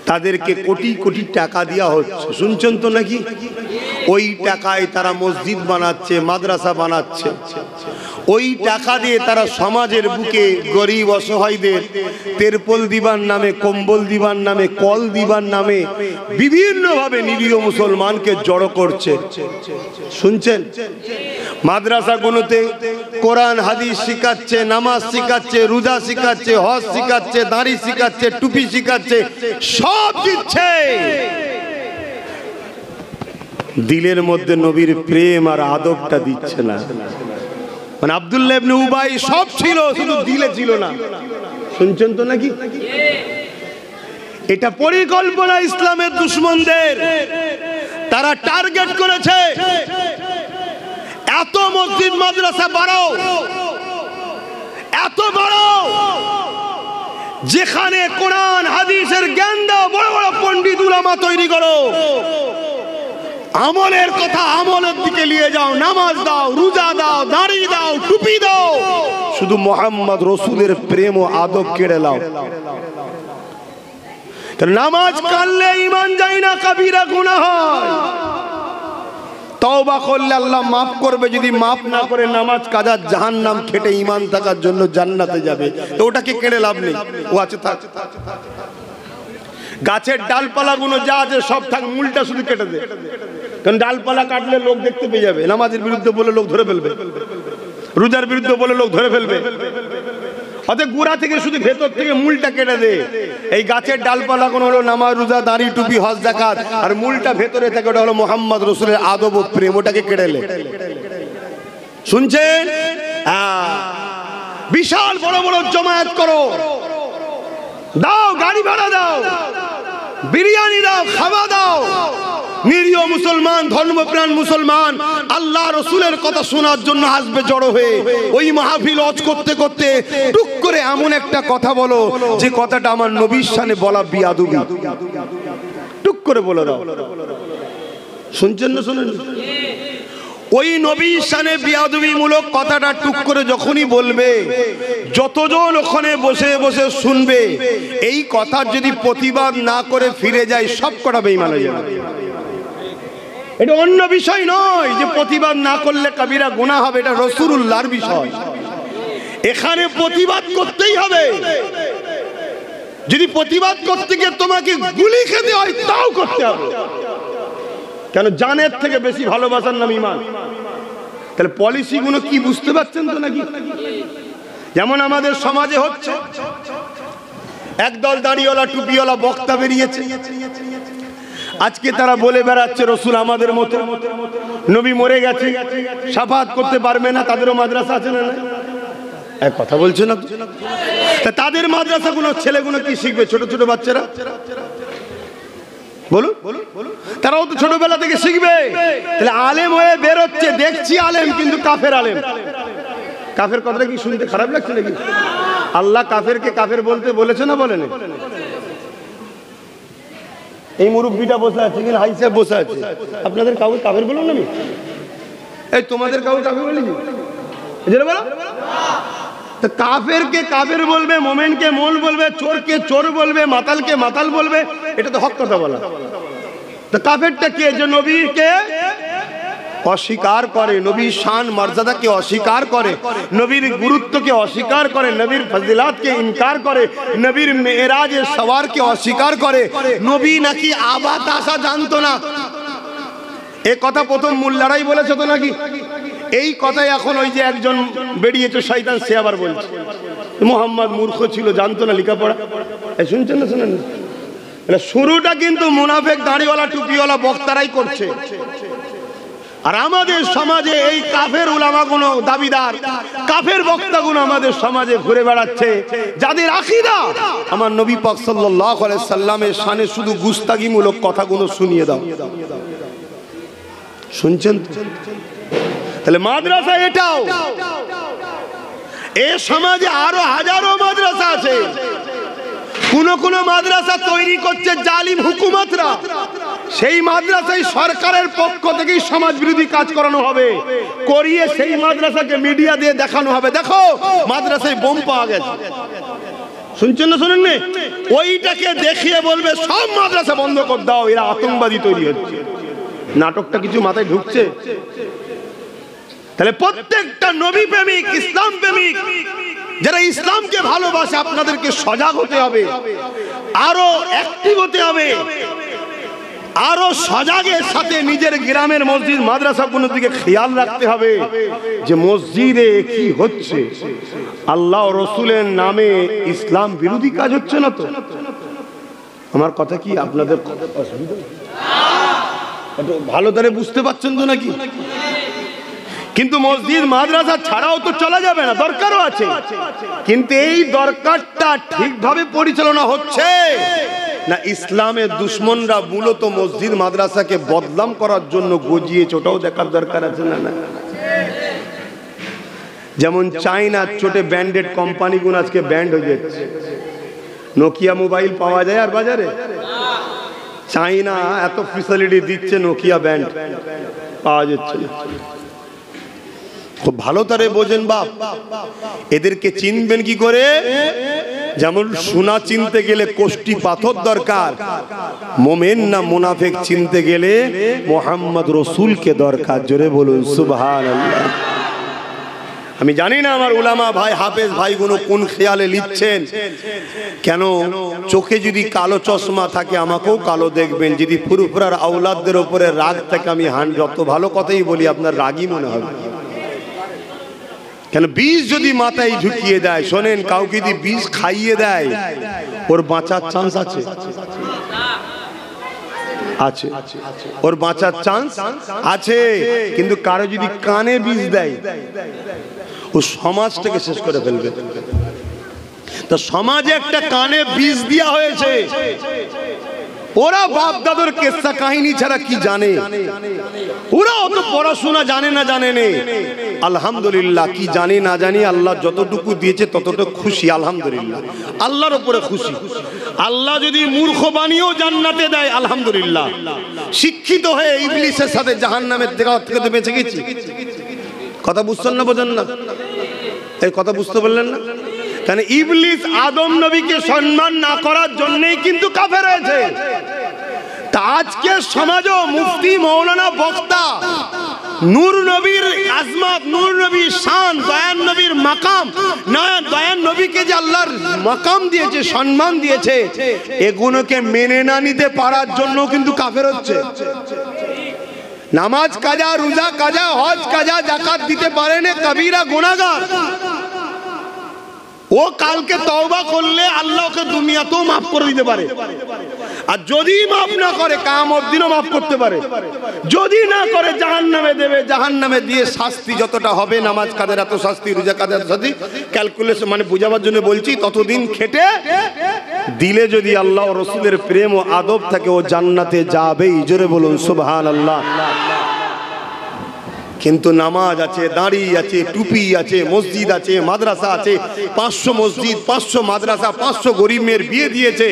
তাদেরকে কোটি কোটি টাকা দেওয়া হচ্ছে, শুনছেন তো নাকি? ওই টাকায় তারা মসজিদ বানাচ্ছে, মাদ্রাসা বানাচ্ছে। ওই টাকা দিয়ে তারা সমাজের বুকে গরিব অসহায়দের তেরপল দিবার নামে, কম্বল দিবার নামে, কল দিবার নামে বিভিন্নভাবে নিরীহ মুসলমানকে জড়ো করছে। শুনছেন? মাদ্রাসাগুলোতে কোরআন হাদিস শিখাচ্ছে, নামাজ শিখাচ্ছে, রোজা শিখাচ্ছে, হজ শিখাচ্ছে, দাড়ি শিখাচ্ছে, টুপি শিখাচ্ছে, সব দিচ্ছে। দিলের মধ্যে নবীর প্রেম আর আদবটা দিচ্ছে না। মানে আব্দুল্লাহ ইবনে উবাই সব ছিল, শুধু দিলে ছিল না। শুনছেন তো নাকি? এটা পরিকল্পনা ইসলামের দুশমনদের। তারা টার্গেট করেছে এত মসজিদ মাদ্রাসা বাড়াও, এত বাড়াও, যেখানে কোরআন হাদিসের জ্ঞান দাও, বড় বড় পণ্ডিত উলামা তৈরি করো, আমলের কথা আমলের দিকে নিয়ে যাও, নামাজ দাও, রোজা দাও, দাড়ি দাও, টুপি দাও, শুধু মোহাম্মদ রসুলের প্রেম ও আদব কেড়ে নাও। নামাজ কাটলে ঈমান যায় না, কবিরা গুনাহ হয়। তওবা করলে আল্লাহ মাফ করবে, যদি মাফ না করে নামাজ কাজা জাহান্নাম খেটে ঈমান থাকার জন্য জান্নাতে যাবে। তো ওটাকে কেড়ে লাভ নেই, ও আছে থাক। গাছের ডালপালাগুলো যা আছে সব থাক, মূলটা শুধু কেটে দে। কারণ ডালপালা কাটলে লোক দেখতে পেয়ে যাবে, নামাজের বিরুদ্ধে বলে লোক ধরে ফেলবে, রোজার বিরুদ্ধে বলে লোক ধরে ফেলবে। অতএব গোড়া থেকে শুধু ভেতর থেকে মূলটা কেটে দে। এই গাছের ডালপালা কোন হলো নামাজ, রোজা, দাড়ি, টুপি, হজ, যাকাত, আর মূলটা ভেতরে থাকে, ওটা হলো মুহাম্মদ রাসূলের আদব ও প্রেম, ওটাকে কেটে লে। শুনছেন? বিশাল বড় বড় জমায়েত করো, দাও, গাড়ি ভাড়া দাও, বিরিয়ানি দাও, খাওয়া দাও। নিরীহ মুসলমান, ধর্মপ্রাণ মুসলমান আল্লাহ রসুলের কথা শোনার জন্য আসবে জড়ো হয়ে। ওই মাহফিল ওয়াজ করতে করতে টুক করে এমন একটা কথা বলো যে কথাটা আমার নবীর শানে বলা বিয়াদবি, টুক করে বলে দাও। শুনছেন না? শুনেন? ওই নবীর শানে বিয়াদবি মূলক কথাটা টুক করে যখনই বলবে, যতজন ওখানে বসে বসে শুনবে, এই কথার যদি প্রতিবাদ না করে ফিরে যায়, সব কটা বেঈমান হয়ে যাবে। এটা অন্য বিষয় নয় যে প্রতিবাদ না করলে কবিরা গুনাহ হবে, এটা রাসূলুল্লাহর বিষয়। এখানে প্রতিবাদ করতেই হবে। যদি প্রতিবাদ করতে গিয়ে তোমাকে গুলি খেতে হয়, তাও করতে হবে। কেন? জানের থেকে বেশি ভালোবাসার নাম ঈমান। তাহলে পলিসিগুলো কি বুঝতে পারছেন তো নাকি? যেমন আমাদের সমাজে হচ্ছে, একদল দাড়িওয়ালা টুপিওয়ালা বক্তা বেরিয়েছে, আজকে তারা বলে বেড়াচ্ছে রসুল আমাদের মতো, নবী মরে গেছে, শাফাআত করতে পারবে না। তাদেরও মাদ্রাসা আছে না? এক কথা বলছে না? তাদের মাদ্রাসাগুলো ছেলেগুলো কি শিখবে? ছোট ছোট বাচ্চারা বলুন, তারাও তো ছোটবেলা থেকে শিখবে। তাহলে আলেম হয়ে বেরোচ্ছে, দেখছি আলেম, কিন্তু কাফের আলেম। কাফের কথাটা কি শুনতে খারাপ লাগছে নাকি? আল্লাহ কাফেরকে কাফের বলতে বলেছে না বলেনি? এই মুরব্বিটা বসে আছে, কিন্তু হাই সাহেব বসে আছে, আপনাদের কাউকে কাফের বলুন না? আমি এই তোমাদের কাউকে কাফের বলিনি? বলো, কাফেরকে কাফের বলবে, মোমেনকে মোল বলবে, চোরকে চোর বলবে, মাতালকে মাতাল বলবে, এটা তো হক কথা বলা। তো কাফেরটা কে? যে নবীকে অস্বীকার করে, নবীর শান মর্যাদাকে অস্বীকার করে, নবীর গুরুত্বকে অস্বীকার করে, নবীর ফজিলাতকে ইনকার করে, নবীর মেরাজের সওয়ারকে অস্বীকার করে। নবী নাকি আবাত আসা জানতো না, এ কথা প্রথম মোল্লারাই বলেছে তো নাকি? এই কথাই এখন ওই যে একজন বেরিয়েছে শয়তান, সে আবার বলছে মুহাম্মদ মূর্খ ছিল, জানতো না লেখাপড়া। শুনছেন না? শুনেন? শুরুটা কিন্তু মুনাফিক দাড়িওয়ালা টুপিওয়ালা বক্তারাই করছে। আর আমাদের সমাজে এই কাফের উলামাগুলো দাবিদার, কাফের বক্তাগুলো আমাদের সমাজে ঘুরে বেড়াচ্ছে, যাদের আকীদা আমার নবী পাক সাল্লাল্লাহু আলাইহি সাল্লামের শানে শুধু গুস্তাগিমূলক কথাগুলো শুনিয়ে দাও। শুনছেন? তাহলে মাদ্রাসা এটাও, এ সমাজে আরো হাজারো মাদ্রাসা আছে। কোন মাদ্রাসা তৈরি করছে জালিম হুকুমতরা, সেই মাদ্রাসায় সরকারের পক্ষ থেকেই সমাজ বিরোধী কাজ করানো হবে, করিয়ে সেই মাদ্রাসাকে মিডিয়া দিয়ে দেখানো হবে, দেখো মাদ্রাসায় বোম পাওয়া গেছে। শুনছেন না? শুনেন না? ওইটাকে দেখিয়ে বলবে সব মাদ্রাসা বন্ধ করে দাও, এরা আতঙ্কবাদী তৈরি হচ্ছে। নাটকটা কিছু মাথায় ঢুকছে? তাহলে প্রত্যেকটা নবী প্রেমিক, ইসলাম প্রেমিক যারা ইসলামকে ভালোবাসে, আপনাদেরকে সজাগ হতে হবে, আরো অ্যাক্টিভ হতে হবে, আরো সজাগের সাথে নিজের গ্রামের মসজিদ মাদ্রাসাগুলোর দিকে খেয়াল রাখতে হবে যে মসজিদে কি হচ্ছে, আল্লাহ ও রসুলের নামে ইসলাম বিরোধী কাজ হচ্ছে না তো? আমার কথা কি আপনাদের অসুবিধা? ভালো করে বুঝতে পারছেন তো নাকি? কিন্তু মসজিদ মাদ্রাসা ছাড়াও তো চলা যাবে না, দরকারও আছে, কিন্তু এই দরকারটা ঠিকভাবে পরিচালনা হচ্ছে না? ইসলামের দুশ্মনরা মূলত মসজিদ মাদ্রাসাকে বদনাম করার জন্য গজিয়েছে, ওটাও দেখার দরকার আছে না? না, যেমন চাইনা ছোটে ব্র্যান্ডেড কোম্পানিগুলো আজকে ব্যান্ড হয়ে যাচ্ছে। নোকিয়া মোবাইল পাওয়া যায় আর বাজারে? চাইনা এত ফ্যাসিলিটি দিচ্ছে, নোকিয়া ব্যান্ড পাওয়া যাচ্ছে না। খুব ভালো তারে বোঝেন বাপ, এদেরকে চিনবেন কি করে? যেমন সোনা চিনতে গেলে কোষ্টি পাথর দরকার, মোমেন না মুনাফিক চিনতে গেলে মোহাম্মদ রসুলকে দরকার। জোরে বলুন সুবহানাল্লাহ। আমি জানি না আমার উলামা ভাই, হাফেজ ভাইগুলো কোন খেয়ালে লিখছেন। কেন? চোখে যদি কালো চশমা থাকে আমাকেও কালো দেখবেন, যদি ফুরফুরার আওলাদদের উপরে রাগ থাকে আমি যত ভালো কথাই বলি আপনার রাগই মনে হবে। কেন? বিষ যদি মাথায় ঢুকিয়ে দেয়, শোনেন, কাউকে যদি বিষ খাইয়ে দেয় ওর বাঁচার চান্স আছে, আছে, ওর বাঁচার চান্স আছে। কিন্তু কারো যদি কানে বিষ দেয় ও সমাজটাকে শেষ করে ফেলবে। তা সমাজে একটা কানে বিষ দেওয়া হয়েছে, ওরা বাপ দাদুর কিস্সা কাহিনী ছাড়া কি জানে? ওরা অত পড়াশোনা জানে না, জানে নেই। আলহামদুলিল্লাহ, কি জানি না জানি আল্লাহ যতটুকু দিয়েছে ততটুকু খুশি, আলহামদুলিল্লাহ, আল্লাহর উপরে খুশি। আল্লাহ যদি মূর্খ বানিয়েও জান্নাতে দেয় আলহামদুলিল্লাহ। শিক্ষিত হয়ে ইবলিসের সাথে জাহান্নামের থেকে বেঁচে গেছি। কথা বুঝছেন না? বোঝেন না? এই কথা বুঝতে পারলেন না? কারণ ইবলিস আদম নবীকে সম্মান না করার জন্যই কিন্তু কাফের হয়েছে। তা আজকে সমাজও মুফতি, মৌলানা, বক্তা নূর নবীর আজমত, নূর নবীর শান, দয়ান নবীর মাকাম, দয়ান নবীকে যে আল্লাহর মাকাম দিয়েছে, সম্মান দিয়েছে, এগুলোকে মেনে না নিতে পারার জন্য কিন্তু কাফের হচ্ছে। নামাজ কাজা, রোজা কাজা, হজ কাজা, যাকাত দিতে পারে না, কবিরা গুনাহগার। ও কালকে তওবা করলে আল্লাহ ওকে দুনিয়াতেও মাফ করে দিতে পারে, আর যদি মাফ না করে কিয়ামত দিনও মাফ করতে পারে। যদি না করে জাহান্নামে দেবে, জাহান্নামে দিয়ে শাস্তি যতটা হবে, নামাজ কাদের এত শাস্তি, রোজা কাদের এত শাস্তি, ক্যালকুলেশন মানে বোঝাবার জন্য বলছি, ততদিন খেটে দিলে যদি আল্লাহ ও রসুলের প্রেম ও আদব থাকে ও জান্নাতে যাবেই। জোরে বলুন সুবহানাল্লাহ। কিন্তু নামাজ আছে, দাড়ি আছে, টুপি আছে, মসজিদ আছে, মাদ্রাসা আছে, 500 মসজিদ, 500 মাদ্রাসা, 500 গরিব মেয়ের বিয়ে দিয়েছে,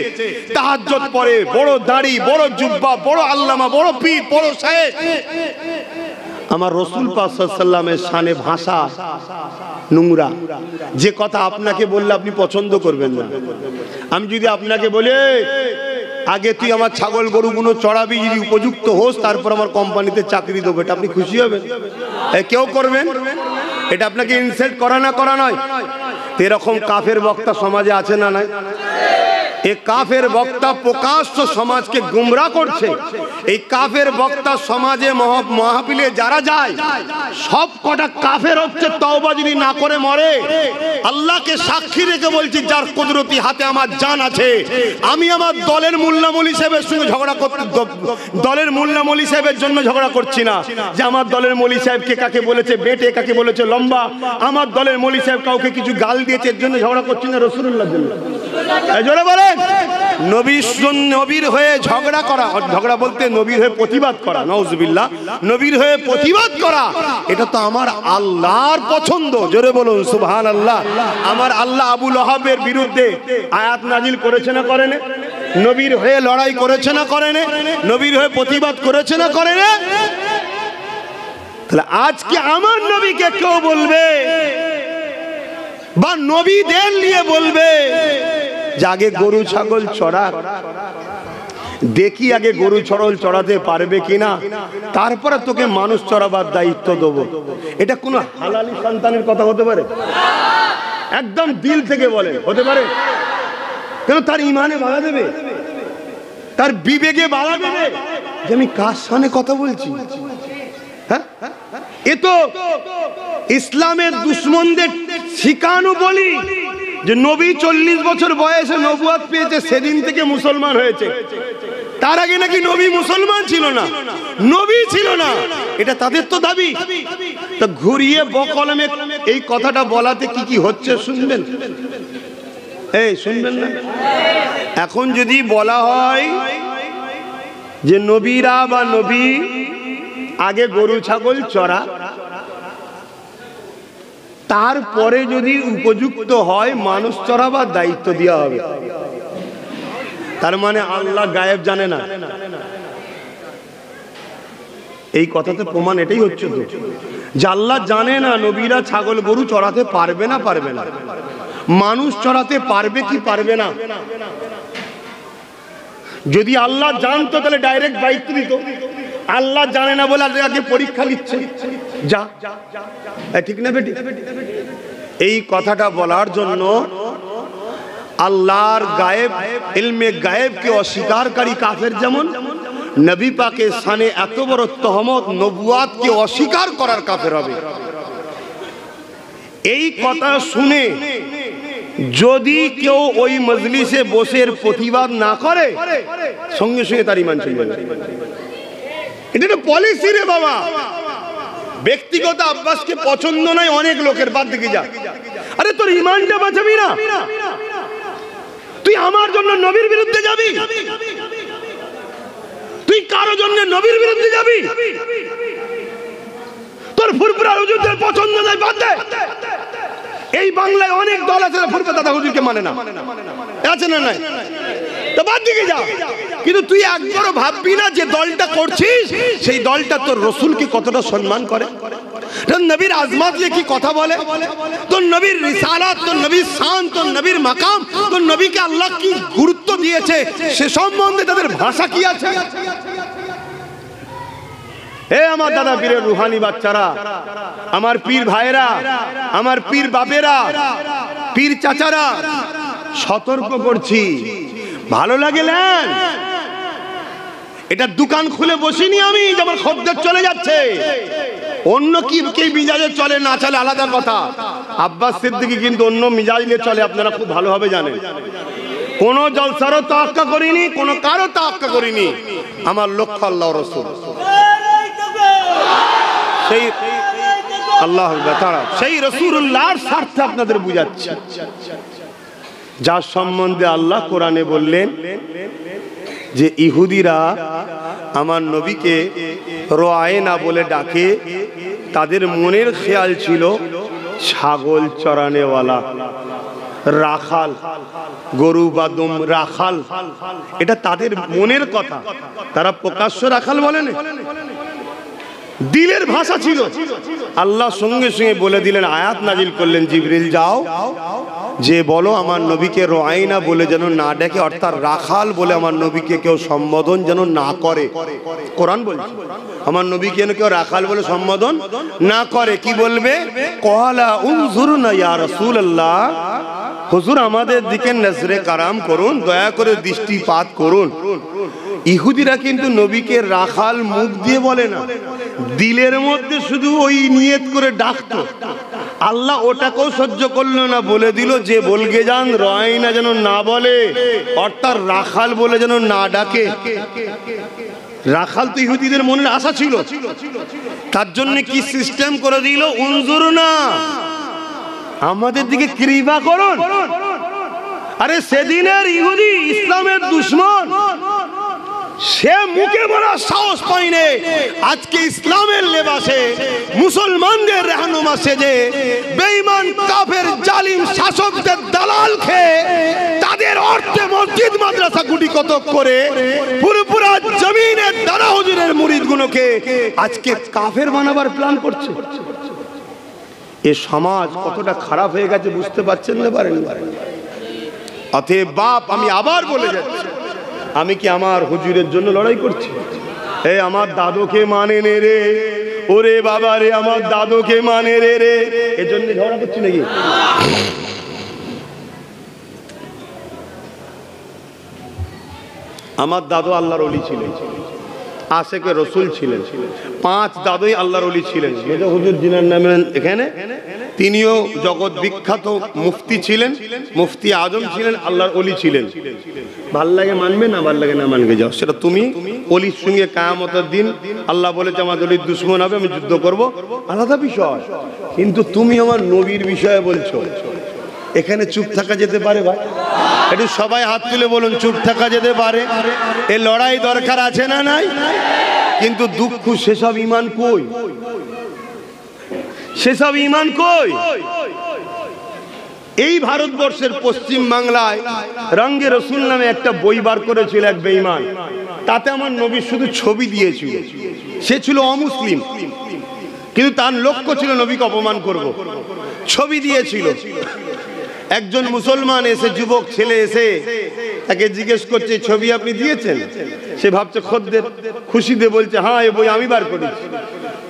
তাহাজ্জুদ পড়ে, বড় দাড়ি, বড় জুব্বা, বড় আল্লামা, বড় পীর, বড় শায়েখ। আমার রাসূল পাক সাল্লাল্লাহু আলাইহি ওয়াসাল্লামের শানে ভাষা নোংরা। যে কথা আপনাকে বললে আপনি পছন্দ করবেন না। আমি যদি আপনাকে বলি আগে তুই আমার ছাগল গরুগুলো চড়াবি, যদি উপযুক্ত হোস তারপর আমার কোম্পানিতে চাকরি দেবো, এটা আপনি খুশি হবেন? কেউ করবেন? এটা আপনাকে ইনসাল্ট করা না করা নয়? এরকম কাফের বক্তা সমাজে আছে না নাই? এই কাফের বক্তা প্রকাশ্য সমাজকে গুমরাহ করছে। এই কাফের বক্তা সমাজে মাহফিলে যারা যায় সব কটা কাফের হচ্ছে। তওবা যদি না করে মরে, আল্লাহকে সাক্ষী রেখে বলছি, যার কুদরতি হাতে আমার জান আছে, আমি আমার দলের মোল্লা মৌলভী সাহেবের সঙ্গে ঝগড়া করতে, দলের মোল্লা মৌলভী সাহেবের জন্য ঝগড়া করছি না যে আমার দলের মৌলভী সাহেবকে কাকে বলেছে বেটে, কাকে বলেছে লম্বা, আমার দলের মৌলভী সাহেব কাউকে কিছু গাল দিয়েছে এর জন্য ঝগড়া করছি না, রাসূলুল্লাহর জন্য। জোরে বলেন। নবীর হয়ে ঝগড়া করা, ঝগড়া বলতে নবীর হয়ে প্রতিবাদ করা, নাউজুবিল্লাহ, নবীর হয়ে প্রতিবাদ করা, এটা তো আমার আল্লাহর পছন্দ। জোরে বলুন সুবহানাল্লাহ। আমার আল্লাহ আবু লাহাবের বিরুদ্ধে আয়াত নাজিল করেছে না করেন? নবীর হয়ে লড়াই করেছে না করেন? নবীর হয়ে প্রতিবাদ করেছে না করেন? তাহলে আজকে আমার নবীকে কেউ বলবে বা নবীদের নিয়ে বলবে যে আগে গরু ছাগল চড়া, দেখি আগে গরু ছড়ল চড়াতে পারবে কিনা, তারপরে তোকে মানুষ চড়াবার দায়িত্ব দেবো। এটা কোনো হালালি সন্তানের কথা হতে পারে? একদম দিল থেকে বলে হতে পারে? কেন তার ইমানে বাধা দেবে, তার বিবেকে বাধা দেবে যে আমি কার সামনে কথা বলছি। হ্যাঁ, এ তো ইসলামের দুশ্মনদের শিখানো বলি যে নবী 40 বছর বয়সে নবুয়ত পেয়েছে, সেদিন থেকে মুসলমান হয়েছে। তার আগে নাকি নবী মুসলমান ছিল না, নবী ছিল না, এটা তাদের তো দাবি। তা ঘুরিয়ে বকলমে এই কথাটা বলাতে কি কি হচ্ছে শুনবেন? এই শুনবেন না? এখন যদি বলা হয় যে নবীরা বা নবী আগে গরু ছাগল চড়া, তারপরে যদি উপযুক্ত হয় মানুষ চড়াবার দায়িত্ব দেওয়া হবে, তার মানে আল্লাহ গায়েব জানে না। এই কথাতে প্রমাণ এটাই হচ্ছে তো যে আল্লাহ জানে না নবীরা ছাগল গরু চড়াতে পারবে না, পারবে না। মানুষ চড়াতে পারবে কি পারবে না? যদি আল্লাহ জানতো তাহলে ডাইরেক্ট দায়িত্ব দিত। আল্লাহ জানে না বলে আগে পরীক্ষা নিচ্ছে, যা ঠিক না বেটি? এই কথাটা বলার জন্য আল্লাহর গায়েব ইলমে গায়েবকে অস্বীকারী কাফের যেমন, নবী পাকের শানে এত বড় তহমত নবুয়াতকে অস্বীকার করার কাফের হবে। এই কথা শুনে যদি কেউ ওই মজলিসে বসে প্রতিবাদ না করে, সঙ্গে সঙ্গে তার ঈমান চলে যাবে। এটা তো পলিসি রে বাবা। ব্যক্তিগত আব্বাসকে পছন্দ নাই অনেক লোকের, বাদ দিকে যা। আরে তোর ঈমানটা বাঁচাবি না, তুই আমার জন্য নবীর বিরুদ্ধে যাবি? তুই কারো জন্য নবীর বিরুদ্ধে যাবি? তোর ফুরফুরা হুজুরদের পছন্দ নাই, বাদ দে। এই বাংলায় অনেক দল আছে ফুরফুরা দাদা হুজুরকে মানে না, আছে না? নাই তো বাদ দিকে যা। কিন্তু তুই একবারও ভাববি না যে দলটা করছিস সেই দলটা তোর রসুলকে কতটা সম্মান করে, তোর নবীর আজমাত নিয়ে কি কথা বলে, তোর নবীর রিসালাত, তোর নবীর শান, তোর নবীর মাকাম, তোর নবীকে আল্লাহ কি গুরুত্ব দিয়েছে সে সম্বন্ধে তাদের ভাষা কি আছে। হে আমার দাদা পীরের রুহানি বাচ্চারা, আমার পীর ভাইরা, আমার পীর বাপেরা, পীর চাচারা, সতর্ক করছি, ভালো লাগে না? এটা দোকান খুলে বসিনি আমি যে আমার খদ্দের চলে যাচ্ছে, অন্য কি মিজাজে চলে না চলে আলাদা কথা। আব্বাস সিদ্দিকী কিন্তু অন্য মিজাজ নিয়ে চলে, আপনারা খুব ভালোভাবে জানেন। কোনো জলসারও তাওয়াক্কা করিনি, কোনো কারো তাওয়াক্কা করিনি। আমার লক্ষ্য আল্লাহ রাসূল, সেই আল্লাহ তাআলা, সেই রাসূলুল্লাহর স্বার্থে আপনাদের বুঝাচ্ছি। যার সম্বন্ধে আল্লাহ কোরআনে বললেন যে ইহুদিরা আমার নবীকে রোয়ায়না বলে ডাকে, তাদের মনের খেয়াল ছিল ছাগল চরানেওয়ালা, রাখাল, গরু বাদম রাখাল, এটা তাদের মনের কথা। তারা প্রকাশ্য রাখাল বলেন, দিলের ভাষা ছিল। আল্লাহ সঙ্গে সঙ্গে বলে দিলেন, আয়াত নাজিল করলেন, জিবরিল যাও যে বলো আমার নবীকে রোয়াইনা বলে যেন না ডেকে, অর্থাৎ রাখাল বলে আমার নবীকে কেউ সম্বোধন যেন না করে। কোরআন বলছে আমার নবীকে যেন কেউ রাখাল বলে সম্বোধন না করে। কি বলবে? ক্বালা উনজুরনা ইয়া রাসূলুল্লাহ, হুজুর আমাদের দিকে নজরে কারাম করুন, দয়া করে দৃষ্টিপাত করুন। ইহুদিরা কিন্তু নবীকে রাখাল মুখ দিয়ে বলে না, দিলের মধ্যে শুধু ওই নিয়ত করে ডাকতো। আল্লাহ ওটাকেও সহ্য করলো না, বলে দিল যে বলগে যান রয়না যেন না বলে, অর্থাৎ রাখাল বলে যেন না ডাকে। রাখাল তো ইহুদিদের মনের আশা ছিল, তার জন্য কি সিস্টেম করে দিল, উনজুরনা, আমাদের দিকে কৃপা করুন। আরে সেদিনের ইহুদি ইসলামের দুশমন, সে মুখে বলার সাহস পায়নি। আজকে ইসলামের লেবাসে মুসলমানদের রহনুমা সেজে বেঈমান কাফের জালিম শাসকদের দালাল খেয়ে তাদের অর্থে মসজিদ মাদ্রাসা গুটি কতক করে পুরোপুরা জমিনের দাদা হুজুরের মুরিদগুলোকে আজকে কাফের বানাবার প্ল্যান করছে। এ সমাজ কতটা খারাপ হয়ে গেছে বুঝতে পারছেন না? পারেন? অতএব বাপ, আমি আবার বলে যাচ্ছি, আমি কি আমার হুজুরের জন্য লড়াই করছি? এই আমার দাদুকে মানে নে রে, ওরে বাবা রে আমার দাদুকে মানে রে রে, এজন্য ঝগড়া করছি নাকি? আমার দাদু আল্লাহর ওলি ছিলেন, আশেকে রসুল ছিলেন, 5 দাদুই আল্লাহর ওলি ছিলেন। মেজো হুজুর জিনার নামে এখানে, তিনিও জগৎ বিখ্যাত মুফতি ছিলেন, মুফতি আজম ছিলেন, আল্লাহর ওলি ছিলেন। ভাল লাগে মানবে, না ভাল লাগে না মানবে যাও, সেটা তুমি। ওলির সঙ্গে কিয়ামতের দিন আল্লাহ বলেছে আমার ওলির দুশমন হবে, আমি যুদ্ধ করব, আলাদা বিষয়। কিন্তু তুমি আমার নবীর বিষয়ে বলছো, এখানে চুপ থাকা যেতে পারে ভাই? একটু সবাই হাত তুলে বলুন, চুপ থাকা যেতে পারে? এ লড়াই দরকার আছে না নাই? কিন্তু দুঃখ, সেসব ঈমান কই? সেসব ঈমান কই? এই ভারতবর্ষের পশ্চিম বাংলায় রঙ্গে রসুল নামে একটা বই বার করেছিল এক বেঈমান, তাতে আমার নবীর শুধু ছবি দিয়েছিল। সে ছিল অমুসলিম, কিন্তু তার লক্ষ্য ছিল নবীকে অপমান করব। ছবি দিয়েছিল। একজন মুসলমান এসে, যুবক ছেলে এসে তাকে জিজ্ঞেস করছে, ছবি আপনি দিয়েছেন? সে ভাবছে খদ্দের, খুশিতে বলছে হ্যাঁ, এই বই আমি বার করেছি।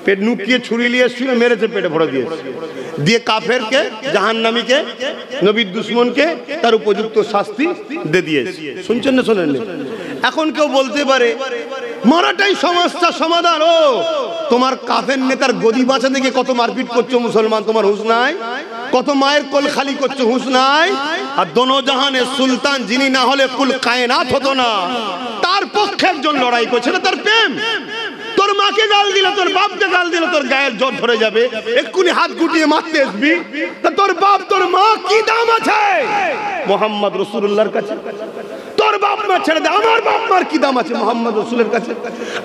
পেট নুকিয়ে ছুরি নিয়ে এসেছিল, মেরেছে, পেটে ভরে দিয়েছে। দিয়ে কাফেরকে, জাহান্নামীকে, নবীর দুশমনকে তার উপযুক্ত শাস্তি দিয়ে দিয়েছে। শুনছেন না শোনেন? এখন কেউ বলতে পারে মারাটাই সমস্যা সমাধান। ও তোমার কাফের নেতার গদি বাঁচাতে গিয়ে কত মারপিট করছো মুসলমান, তোমার হুঁশ নাই? কত মায়ের কোল খালি করছো, হুঁশ নাই? আর দোনো জাহানের সুলতান যিনি না হলে কুল কায়নাত হতো না, তার পক্ষে একজন লড়াই করছে না, তার প্রেম। তোর মাকে গাল দিলে, তোর বাপকে গাল দিলে তোর গায়ের জ্বর ধরে যাবে, এক্ষুনি হাত গুটিয়ে মারতে আসবি। তা তোর বাপ তোর মা কি দাম আছে মোহাম্মদ রাসূলুল্লাহর কাছে? তোর বাপ মা ছেড়ে দে, আমার বাপ মার কি দাম আছে মোহাম্মদ রাসূলের কাছে?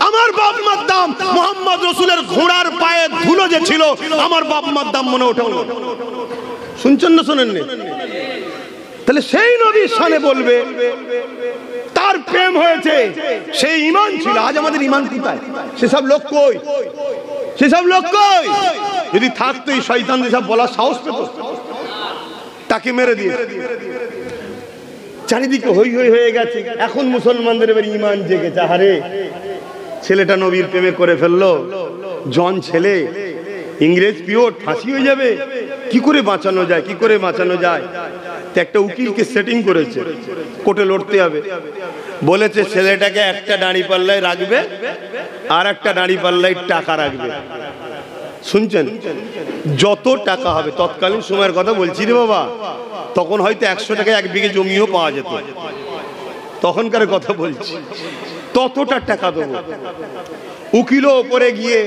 আমার বাপ মার দাম মোহাম্মদ রাসূলের ঘোড়ার পায়ে ধুলো যে ছিল, আমার বাপ মার দাম মনে ওঠে? শুনছেন না শোনেন? তাহলে সেই নবীর শানে বলবে তার প্রেম হয়েছে, সেই ঈমান ছিল। আজ আমাদের ঈমান কোথায়? সেসব লোক কই? সেসব লোক কই? যদি থাকতো এই শয়তান সব বলার সাহস পেত, তাকে মেরে দিয়ে। চারিদিকে হই হই হয়ে গেছে। এখন মুসলমানদের এবার ঈমান জেগেছে। আরে ছেলেটা নবীর প্রেমে করে ফেললো, জন ছেলে, ইংরেজ পিওর, ফাঁসি হয়ে যাবে। কি করে বাঁচানো যায়? কি করে বাঁচানো যায়? একটা উকিলকে সেটিং করেছে, কোর্টে লড়তে হবে। বলেছে ছেলেটাকে একটা দাঁড়ি পাল্লায় রাখবে, আর একটা দাঁড়ি পাল্লায় টাকা রাখবে। শুনছেন? যত টাকা হবে, তৎকালীন সময়ের কথা বলছি রে বাবা, তখন হয়তো 100 টাকায় 1 বিঘে জমিও পাওয়া যেত, তখনকার কথা বলছি। ততটা টাকা দেবো। উকিলও ওপরে গিয়ে,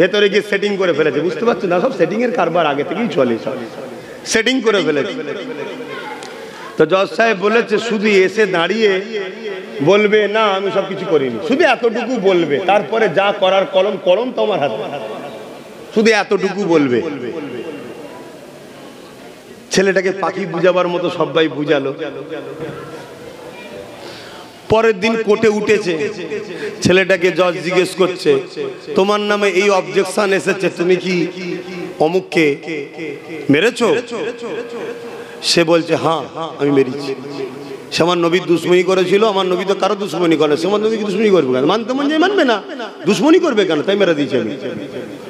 ভেতরে গিয়ে সেটিং করে ফেলেছে। বুঝতে পারছো না? সব সেটিং এর কারবার আগে থেকেই চলে, সেটিং করে ফেলেছে। তো জজ সাহেব বলেছে শুধু এসে দাঁড়িয়ে বলবে না আমি সব কিছু করিনি, শুধু এতটুকু বলবে, তারপরে যা করার কলম কলম তোমার হাতে, শুধু এতটুকু বলবে। ছেলেটাকে পাখি বুঝাবার মতো সবাই বুঝালো। পরের দিন কোর্টে উঠেছে, ছেলেটাকে জজ জিজ্ঞেস করছে তোমার নামে এই অবজেকশন এসেছে, তুমি কি অমুককে মেরেছো? সে বলছে হ্যাঁ আমি মেরেছি। সে আমার নবীর দুশ্মনী করেছিল। আমার নবী তো কারো দুশ্মনী করে, সে আমার নবীকে দুশ্মনী করবে কেন? মানতে মন যায় মানবে না, দুশ্মনী করবে কেন? তাই মেরে দিয়েছি আমি,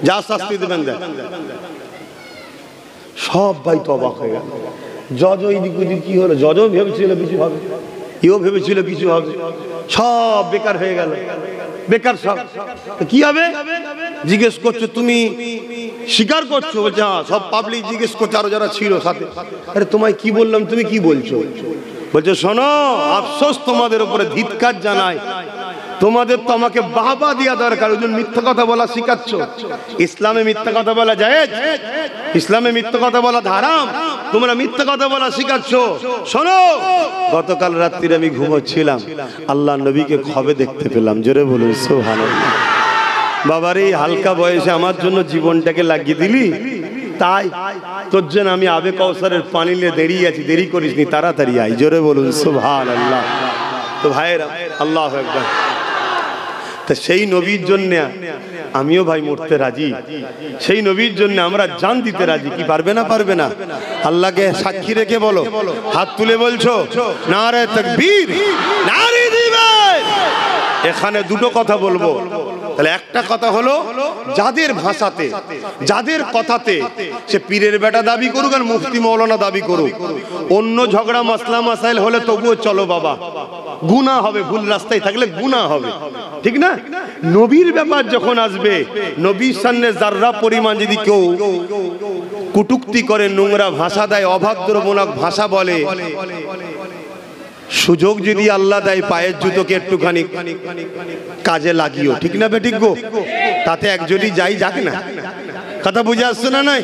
যা শাস্তি দেবেন দেন। সব ভাই তো অবাক হয়ে গেল। জজ ওই দিক ওদিক কি হলো? জজও ভেবেছিল কিছু হবে, এও ভেবেছিল কিছু হবে, সব বেকার হয়ে গেল। বেকার সব। কি হবে? জিজ্ঞেস করছো তুমি স্বীকার করছো? বলছে হ্যাঁ। সব পাবলিক জিজ্ঞেস করছে, আরো যারা ছিল সাথে, আরে তোমায় কি বললাম, তুমি কি বলছো? বলছে শোনো, আফসোস তোমাদের উপরে, ধিক্কার জানাই, তোমাদের তো আমাকে বাহবা দেওয়া দরকার। ওই জন্য মিথ্যা কথা বলা শিখাচ্ছ। ইসলামে মিথ্যা কথা বলা জায়েজ, ইসলামে মিথ্যা কথা বলা হারাম, তোমরা মিথ্যা কথা বলা শিখাচ্ছ। শোনো, গতকাল রাত্রিরে আমি ঘুমোচ্ছিলাম, আল্লাহ নবীকে খবে দেখতে পেলাম। জোরে বলুন সুবহানাল্লাহ। বাবার এই হালকা বয়সে আমার জন্য জীবনটাকে লাগিয়ে দিলি, তাই তোর জন্য আমি আবে কাউসারের পানি নিয়ে দাঁড়িয়ে আছি, দেরি করিসনি, তাড়াতাড়ি আই। জোরে বলুন সুবহানাল্লাহ। তো ভাইয়েরা, আল্লাহু আকবার। তা সেই নবীর জন্য আমিও ভাই মরতে রাজি, সেই নবীর জন্য আমরা জান দিতে রাজি। কি পারবে না? পারবে না? আল্লাহকে সাক্ষী রেখে বলো, হাত তুলে বলছো নারে তাকবীর, নারে এখানে দুটো কথা বলবো। তাহলে একটা কথা হলো, যাদের ভাষাতে, যাদের কথাতে সে পীরের বেটা দাবি করুক আর মুফতি মৌলানা দাবি করুক, অন্য ঝগড়া মাসলা মাসাইল হলে তবুও চলো বাবা, গুনাহ হবে, ভুল রাস্তায় থাকলে গুনাহ হবে, ঠিক না? নবীর ব্যাপার যখন আসবে, নবীর সামনে যাররা পরিমাণ যদি কেউ কুটুক্তি করে, নোংরা ভাষা দেয়, অভদ্রমূলক ভাষা বলে, সুযোগ যদি আল্লাহ দেয় পায়ের জুতোকে একটুখানি কাজে লাগিও, ঠিক না বেঠিক গো? তাতে একজনই যাই যাক না, কথা বুঝে আসছে না? নাই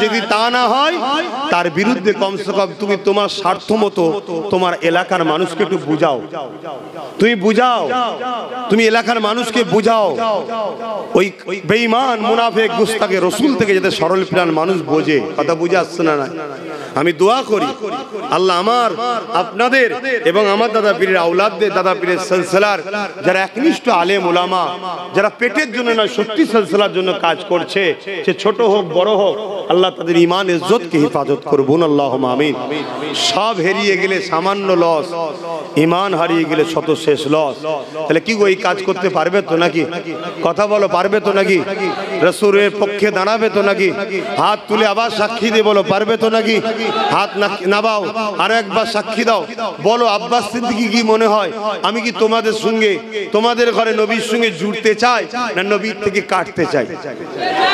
যদি তা না হয়, তার বিরুদ্ধে কমসে কম তুমি তোমার স্বার্থ মতো তোমার এলাকার মানুষকে একটু বুঝাও, তুমি বুঝাও, তুমি এলাকার মানুষকে বুঝাও, ওই বেঈমান মুনাফিক গুস্তাকে রসুল থেকে যাতে সরল প্রাণ মানুষ বোঝে, কথা বুঝে আসছে না? নাই আমি দোয়া করি আল্লাহ আমার আপনাদের এবং আমার দাদা পীরের আওলাদদের, দাদা পীরের সিলসিলার যারা একনিষ্ঠ আলেম ওলামা, যারা পেটের জন্য নয় সত্যি সিলসিলার জন্য কাজ করছে, সে ছোট হোক বড় হোক, আল্লাহ তাদের ঈমান ইজ্জতকে হেফাজত করুন, আল্লাহুম্মা আমিন। সব হারিয়ে গেলে সামান্য লস, ঈমান হারিয়ে গেলে শত শেষ লস। তাহলে কি গো, এই কাজ করতে পারবে তো নাকি? কথা বলো, পারবে তো নাকি? রাসূলের পক্ষে দাঁড়াবে তো নাকি? হাত তুলে আবার সাক্ষী দিয়ে বলো, পারবে তো নাকি? হাত নাবাও, আরো একবার সাক্ষী দাও, বলো আব্বাস সিদ্দিকী কি মনে হয়, আমি কি তোমাদের সঙ্গে, তোমাদের ঘরে নবীর সঙ্গে জুড়তে চাই না নবীর থেকে কাটতে চাই?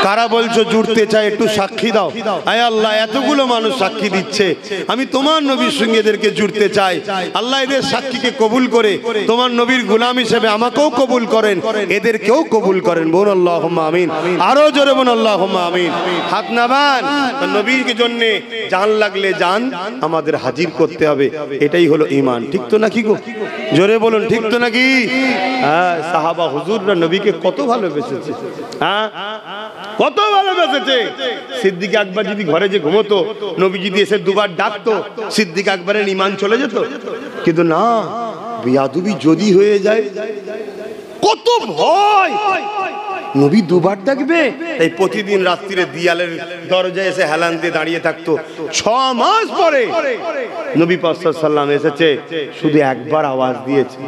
কারা বলছো জুড়তে চাই, একটু সাক্ষী দাও। আয় আল্লাহ, এতগুলো মানুষ সাক্ষী দিচ্ছে, আমি তোমার নবীর সঙ্গে এদেরকে জুড়তে চাই। আল্লাহ এদের সাক্ষীকে কবুল করে তোমার নবীর গোলাম হিসেবে আমাকেও কবুল করেন, এদেরকেও কবুল করেন, বলুন আল্লাহুম্মা আমিন। আরো জোরে বলুন আল্লাহুম্মা আমিন। হাত নামান, নবীর জন্য জান লাগলে জান আমাদের হাজির করতে হবে, এটাই হলো ঈমান, ঠিক তো নাকি গো? জোরে বলুন, ঠিক তো নাকি? হ্যাঁ, সাহাবা হুজুররা নবীকে কত ভালোবেসেছে, হ্যাঁ কত ভালোবেসেছে। সিদ্দিক আকবর যদি ঘরে যে ঘুমতো, নবী যদি এসে দুবার ডাকতো, সিদ্দিক আকবরের ঈমান চলে যেত। কিন্তু না, বিয়াদবি যদি হয়ে যায়, কত ভয়, নবী দুবার ডাকবে, তাই প্রতিদিন রাত্রিরে দিয়ালের দরজায় এসে হেলান দিয়ে দাঁড়িয়ে থাকতো। 6 মাস পরে নবী পাক সাল্লাল্লাহু আলাইহি ওয়াসাল্লাম এসেছে, শুধু একবার আওয়াজ দিয়েছে,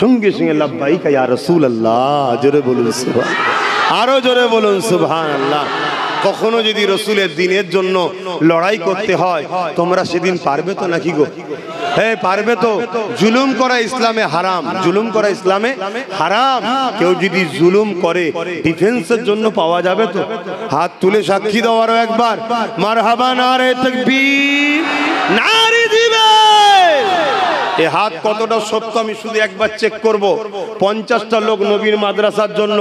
সঙ্গে সঙ্গে লাব্বাইকা ইয়া রাসূলুল্লাহ, জোরে বলুন সুবহানাল্লাহ, আরো জোরে বলুন সুবহানাল্লাহ। কখনো যদি রসুলের দিনের জন্য লড়াই করতে হয়, তোমরা সেদিন পারবে তো নাকি গো? হ্যাঁ পারবে তো? জুলুম করা ইসলামে হারাম, জুলুম করা ইসলামে হারাম। কেউ যদি জুলুম করে ডিফেন্সের জন্য পাওয়া যাবে তো? হাত তুলে সাক্ষী দাও আরো একবার, মারহাবা, নারে তাকবীর, নারে দিবে। এই হাত কতটা সত্য আমি শুধু একবার চেক করব। 50টা লোক নবীর মাদ্রাসার জন্য,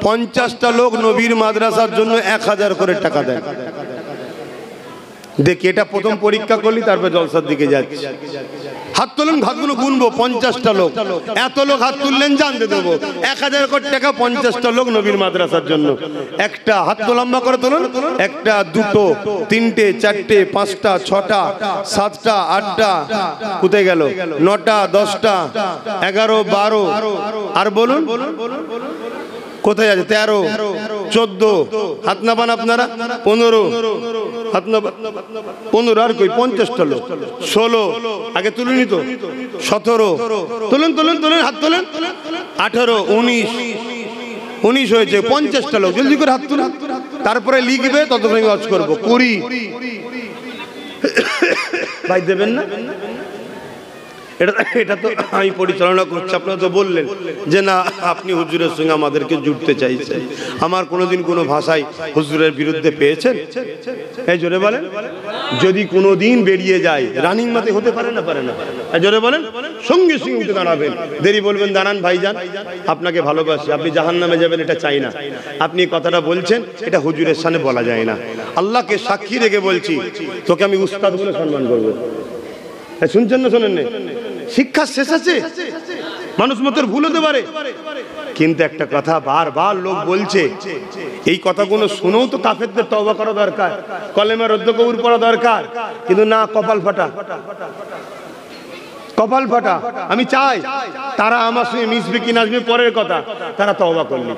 50টা লোক নবীর মাদ্রাসার জন্য 1000 করে টাকা দেয়। দেখি, এটা প্রথম পরীক্ষা করলি, তারপর জলসার দিকে যাচ্ছি। হাত তুলুন, হাতগুলো গুনবো। 50টা লোক, এত লোক হাত তুললেন, জানতে দেবো 1000 কোটি টাকা 50টা লোক নবীর মাদ্রাসার জন্য। একটা হাত তো লম্বা করে তুলুন, একটা, দুটো, তিনটে, চারটে, 5টা, 6টা, 7টা, 8টা, কোথায় গেল? 9টা, 10টা, 11, 12, আর বলুন কোথায় আছে? 13, 14, হাত নাবান আপনারা। 15, হাত নাবান। 15 আর কই? 50টা লোক। 16, আগে তুলুনি তো। 17, তুলুন তুলুন তুলুন, হাত তুলুন। 18, 19 হয়েছে। 50টা লোক, জলদি করে হাত তুলুন। তারপরে লিখবে, ততক্ষণ ওয়াজ করবো। 20 ভাই দেবেন না? এটা তো আমি পরিচালনা করছি, আপনারা তো বললেন যে না আপনি হুজুরের সঙ্গে আমাদেরকে জুড়তে চাইছেন। আমার কোনোদিন কোনো ভাষায় হুজুরের বিরুদ্ধে পেয়েছেন? এই জোরে বলেন। যদি কোনোদিন বেরিয়ে যায়, রানিং মাতে হতে পারে না? পারে না? জোরে বলেন। সঙ্গে সঙ্গে উঠে দাঁড়াবেন, দেরি বলবেন দাঁড়ান ভাইজান, আপনাকে ভালোবাসি, আপনি জাহান্নামে যাবেন এটা চাই না। আপনি এই কথাটা বলছেন, এটা হুজুরের সামনে বলা যায় না। আল্লাহকে সাক্ষী রেখে বলছি, তোকে আমি উস্তাদ বলে সম্মান করবো। শুনছেন না? শোনেন না? শিক্ষা শেষ আছে, মানুষ মতের ভুল হতে পারে, কিন্তু একটা কথা বারবার লোক বলছে, এই কথাগুলো শুনেও তো কাফেরদের তওবা করা দরকার, কলেমা রদ্দ কবুল পড়া দরকার, কিন্তু না, কপাল ফাটা, কপাল ফাটা। আমি চাই তারা আমার সঙ্গে মিশবে কি নাচবে পরের কথা, তারা তওবা করলি,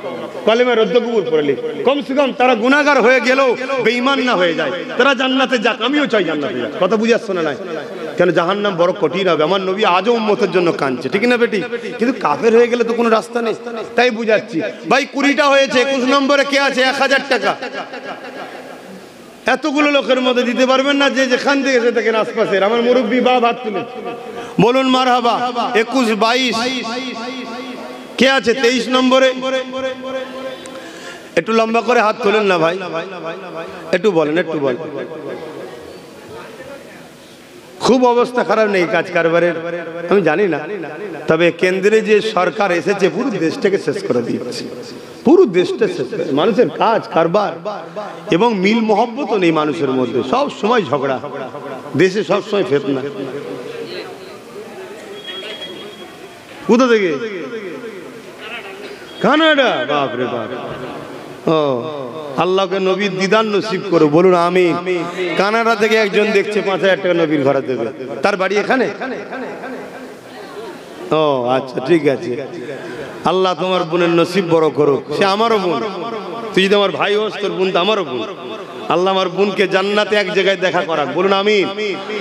কলেমা রদ্দ কবুল পড়লি, কমসে কম তারা গুনাহগার হয়ে গেলেও বেঈমান না হয়ে যায়, তারা জান্নাতে যাক। আমিও চাই জান্নাতে যাক, কথা বুঝে আসছো না? কেন জাহান্নাম বড় কঠিন হবে। আমার নবী আজও উম্মতের জন্য কাঁদছে, ঠিক না বেটি? কিন্তু কাফের হয়ে গেলে তো কোনো রাস্তা নেই, তাই বুঝাচ্ছি। ভাই 20টা হয়েছে, 21 নম্বরে কে আছে? 1000 টাকা। এতগুলো লোকের মধ্যে দিতে পারবেন না? যে যেখান থেকে এসে থাকেন আশপাশের, আমার মুরব্বী বাপ হাত তুলে বলুন মারহাবা। 21, 22 কে আছে? 23 নম্বরে একটু লম্বা করে হাত তোলেন না ভাই, একটু বলেন, একটু বলেন। খুব অবস্থা খারাপ নেই কাজ কারবারের, আমি জানি না, তবে কেন্দ্রে যে সরকার এসেছে পুরো দেশটাকে শেষ করে দিয়েছে, পুরো দেশটা শেষ করে। মানুষের কাজ কারবার এবং মিল মহব্বতও নেই মানুষের মধ্যে, সব সময় ঝগড়া, দেশে সব সময় ফিতনা। কোথা থেকে? কানাডা। বাপরে বাপ। ও আল্লাহকে নবীর দিদার নসিব করো, বলুন আমিন। কানাডা থেকে একজন দেখছে 5000 টাকা নবীর ঘরে দেবে, তার বাড়ি এখানে। ও আচ্ছা, ঠিক আছে। আল্লাহ তোমার বোনের নসিব বড় করো, সে আমারও বোন। তুই যদি আমার ভাই হোস, তোর বোন তো আমারও বোন। আল্লাহ আমার বোনকে জান্নাতে এক জায়গায় দেখা করাক, বলুন আমিন।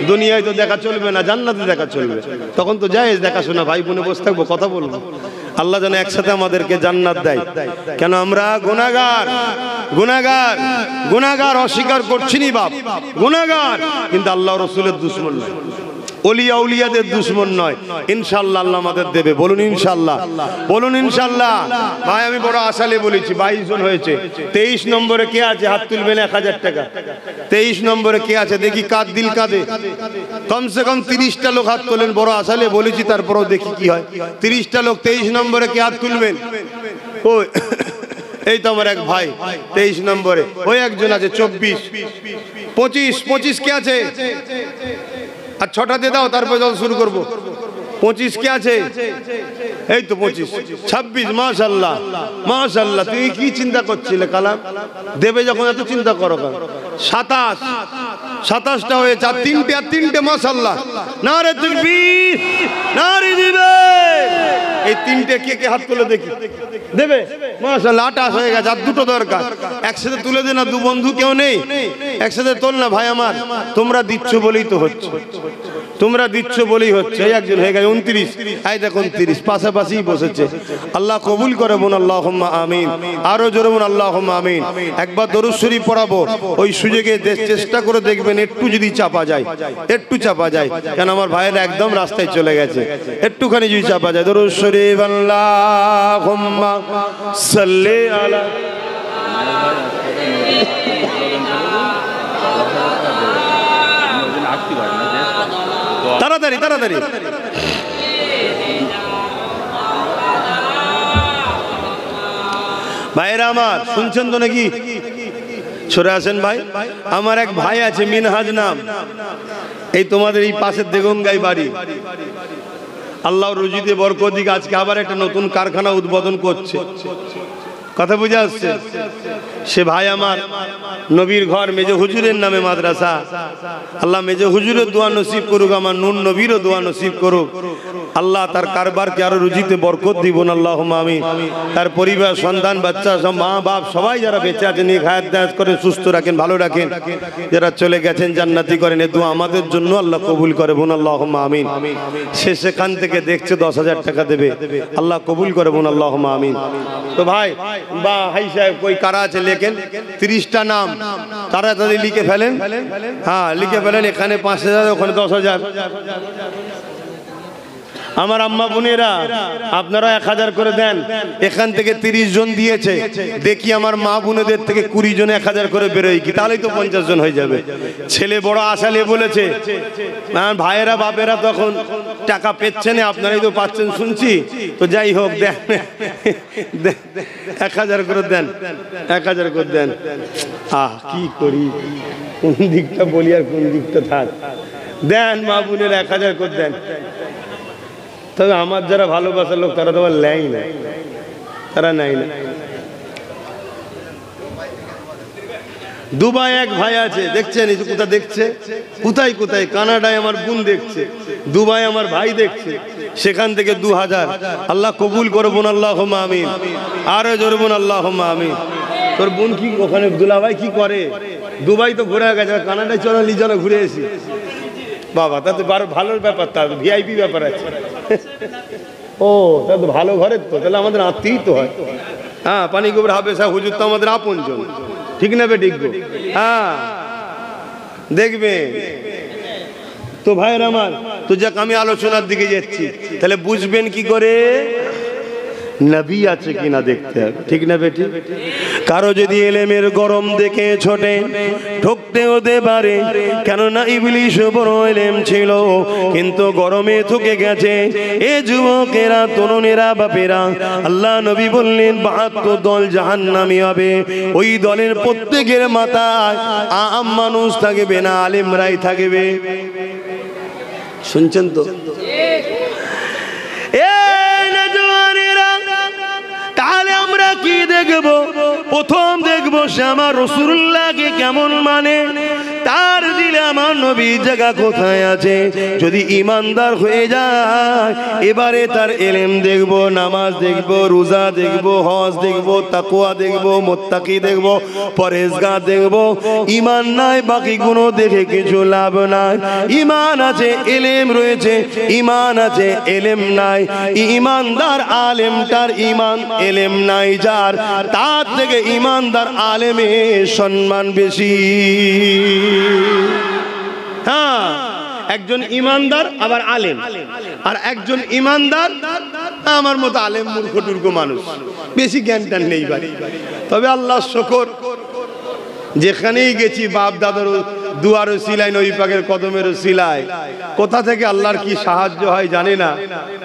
দুনিয়ায় তো দেখা চলবে না, জান্নাতে দেখা চলবে। তখন তো যাই দেখাশোনা, ভাই বোনে বসে থাকবো, কথা বলবো। আল্লাহ যেন একসাথে আমাদেরকে জান্নাত দেয়। কেন আমরা গুনাহগার, গুনাহগার, গুনাহগার অস্বীকার করছি নি বাপ, গুনাহগার, কিন্তু আল্লাহ রাসূলের দুশমন নয়, ওলিয়া উলিয়াদের দুশমন নয়। ইনশাআল্লাহ আল্লাহ আমাদের দেবে, বলুন ইনশাআল্লাহ, বলুন ইনশাআল্লাহ। ভাই আমি বড় আশালে বলেছি, 22 জন হয়েছে। 23 নম্বরে কে আছে? হাত তুলবেন 1000 টাকা। 23 নম্বরে কে আছে? দেখি কাদ দিল কাঁদে। কমসে কম 30টা লোক হাত তোলেন, বড় আশালে বলেছি, তারপরেও দেখি কি হয়। 30টা লোক 23 নম্বরে কে হাত তুলবেন? ওই এই তো আমার এক ভাই 23 নম্বরে। ওই একজন আছে 24, 25, 25 কে আছে? আর 6টা দিয়ে দাও, তারপর জল শুরু করবো। 25 কে আছে? এই তো 25, 26, মাশাআল্লাহ মাশাআল্লাহ। তুই কি চিন্তা করছিলে কালাম দেবে যখন, এত চিন্তা করো কেন? 27, 27টা হয়েছে, আর 3টে মাশাআল্লাহ। নারে তাকবীর, নারে দিবে। এই 3টে কে কে হাত তুলে দেখি, দেবে? মাশাআল্লাহ 28 হয়ে গেছে, আর 2টো দরকার। একসাথে তুলে দে না, দু বন্ধু কেউ নেই, একসাথে তোল না ভাই আমার। তোমরা দিচ্ছ বলেই তো হচ্ছে, তোমরা দিচ্ছ বলেই হচ্ছে। এই একজন হয়ে গেছে 29, এই দেখুন 30, পাশাপাশি বসেছে। আল্লাহ কবুল করে বোন, আল্লাহুম্মা আমিন। আরো জোরে বোন আল্লাহুম্মা আমিন। একবার দরুদ শরীফ পড়াবো, ওই সুযোগে চেষ্টা করে দেখবেন একটু যদি চাপা যায়, একটু চাপা যায়। কেন আমার ভাইয়ের একদম রাস্তায় চলে গেছে, একটুখানি যদি চাপা যায়। দরুদ শরীফ আল্লাহুম্মা সাল্লি আলা। তাড়াতাড়ি তাড়াতাড়ি। ভাইরা আমার শুনছেন তো নাকি? সরে আসেন ভাই। আমার এক ভাই আছে মিনহাজ নাম, এই তোমাদের এই পাশের দেগঙ্গাই বাড়ি। আল্লাহ রুজিতে বরকত দিক, আজকে আবার একটা নতুন কারখানা উদ্বোধন করছে। কথা বুঝে আসছে? সে ভাই আমার নবীর ঘর মেজে হুজুরের নামে মাদ্রাসা। আল্লাহ মেজে হুজুরের দোয়া নসিব করুক, আমার নূর নবীরও দোয়া নসিব করুক। আল্লাহ তার কারবারকে আরো রুজিতে বরকত দিবেন, আল্লাহুম্মা আমিন। তার পরিবার, সন্তান, বাচ্চা, সব মা বাপ সবাই যারা বেঁচে আছেন, নিয়ে হায়াত দায়াত করে সুস্থ রাখেন, ভালো রাখেন। যারা চলে গেছেন জান্নাতি করেন, এই দোয়া আমাদের জন্য আল্লাহ কবুল করে বোন, আল্লাহুম্মা আমিন। সে সেখান থেকে দেখছে 10,000 টাকা দেবে, আল্লাহ কবুল করে বোন, আল্লাহুম্মা আমিন। তো ভাই বা ভাই সাহেব কই কারা আছে লেখেন, 30টা নাম তাড়াতাড়ি লিখে ফেলেন। হ্যাঁ লিখে ফেলেন, এখানে 5,000, ওখানে 10,000। আমার আম্মা বোনেরা আপনারা 1000 করে দেন। এখান থেকে 30 জন দিয়েছে, দেখি আমার মা বোনেদের থেকে 20 জন 1000 করে বেরোয় কি, তাহলেই তো 50 জন হয়ে যাবে। ছেলে বড় আশালে বলেছে, ভাইয়েরা বাপেরা তখন টাকা পেচ্ছেন, আপনারাই তো পাচ্ছেন শুনছি। তো যাই হোক, দেন 1000 করে দেন, 1000 করে দেন। আহ কি করি, কোন দিকটা বলি আর কোন দিকটা থাক। দেন মা বোনের 1000 করে দেন। তবে আমার যারা ভালোবাসার লোক তারা তোমার লেই না, তারা নাই না। দুবাই এক ভাই আছে, দেখছেন কোথা দেখছে, কোথায় কোথায়, কানাডায় আমার বোন দেখছে, দুবাই আমার ভাই দেখছে, সেখান থেকে 2000। আল্লাহ কবুল করবো, আল্লাহুম্মা আমিন। আরো জোরে বোন আল্লাহুম্মা আমিন। তোর বোন কি ওখানে দুলাভাই কি করে? দুবাই তো ঘুরে গেছে, কানাডায় চলো লিজনে ঘুরে এসি। বাবা তা তো ভালো ব্যাপার, তা ভিআইপি ব্যাপার আছে। ও তা তো ভালো ঘরের তো, তাহলে আমাদের আত্মীয় তো হয়। হ্যাঁ, পানি গোবর হাফেজা হুজুর তো আমাদের আপনজন, ঠিক না বেঠিক? হ্যাঁ দেখবে তো ভাইয়ের আমার। তো যাক, আমি আলোচনার দিকে যাচ্ছি, তাহলে বুঝবেন কি করে নবী আছে কিনা দেখতে হবে, ঠিক না বেটি? কারো যদি এলেমের গরম দেখে ছোটে ঠকতে হতে পারে, কেননা ইবলিশ বড় এলেম ছিল কিন্তু গরমে থুকে গেছে। এ যুবকেরা, তরুণেরা, বাপেরা, আল্লাহ নবী বললেন ৭২ দল জাহান্নামী হবে। ওই দলের প্রত্যেকের মাথায় আম মানুষ থাকবে না, আলেমরাই থাকবে। শুনছেন তো? তাহলে আমরা কি দেখব? প্রথম দেখব সে আমার রাসূলুল্লাহকে কেমন মানে, তার দিলে আমার নবীর জায়গা কোথায় আছে। যদি ইমানদার হয়ে যায়, এবারে তার এলেম দেখব, নামাজ দেখব, রোজা দেখব, হজ দেখব, তাকওয়া দেখব, মুত্তাকি দেখব, পরহেজগার দেখব। ইমান নাই, বাকি গুলো দেখে কিছু লাভ নাই। ইমান আছে, এলেম রয়েছে, ইমান আছে, এলেম নাই। ইমানদার আলেমটার ইমান এলেম নাই যার, তার থেকে ইমানদার আলেমের সম্মান বেশি। হ্যাঁ, একজন ইমানদার আবার আলেম, আর একজন ইমানদার আমার মতো আলেম মূর্খ টুর্খ মানুষ, বেশি জ্ঞান টান নেই ভাই। তবে আল্লাহর শুকর, যেখানেই গেছি বাপ দাদার দুয়ারও সিলাই, নবী পাকের কদমেরও সিলাই, কোথা থেকে আল্লাহর কি সাহায্য হয় জানে না।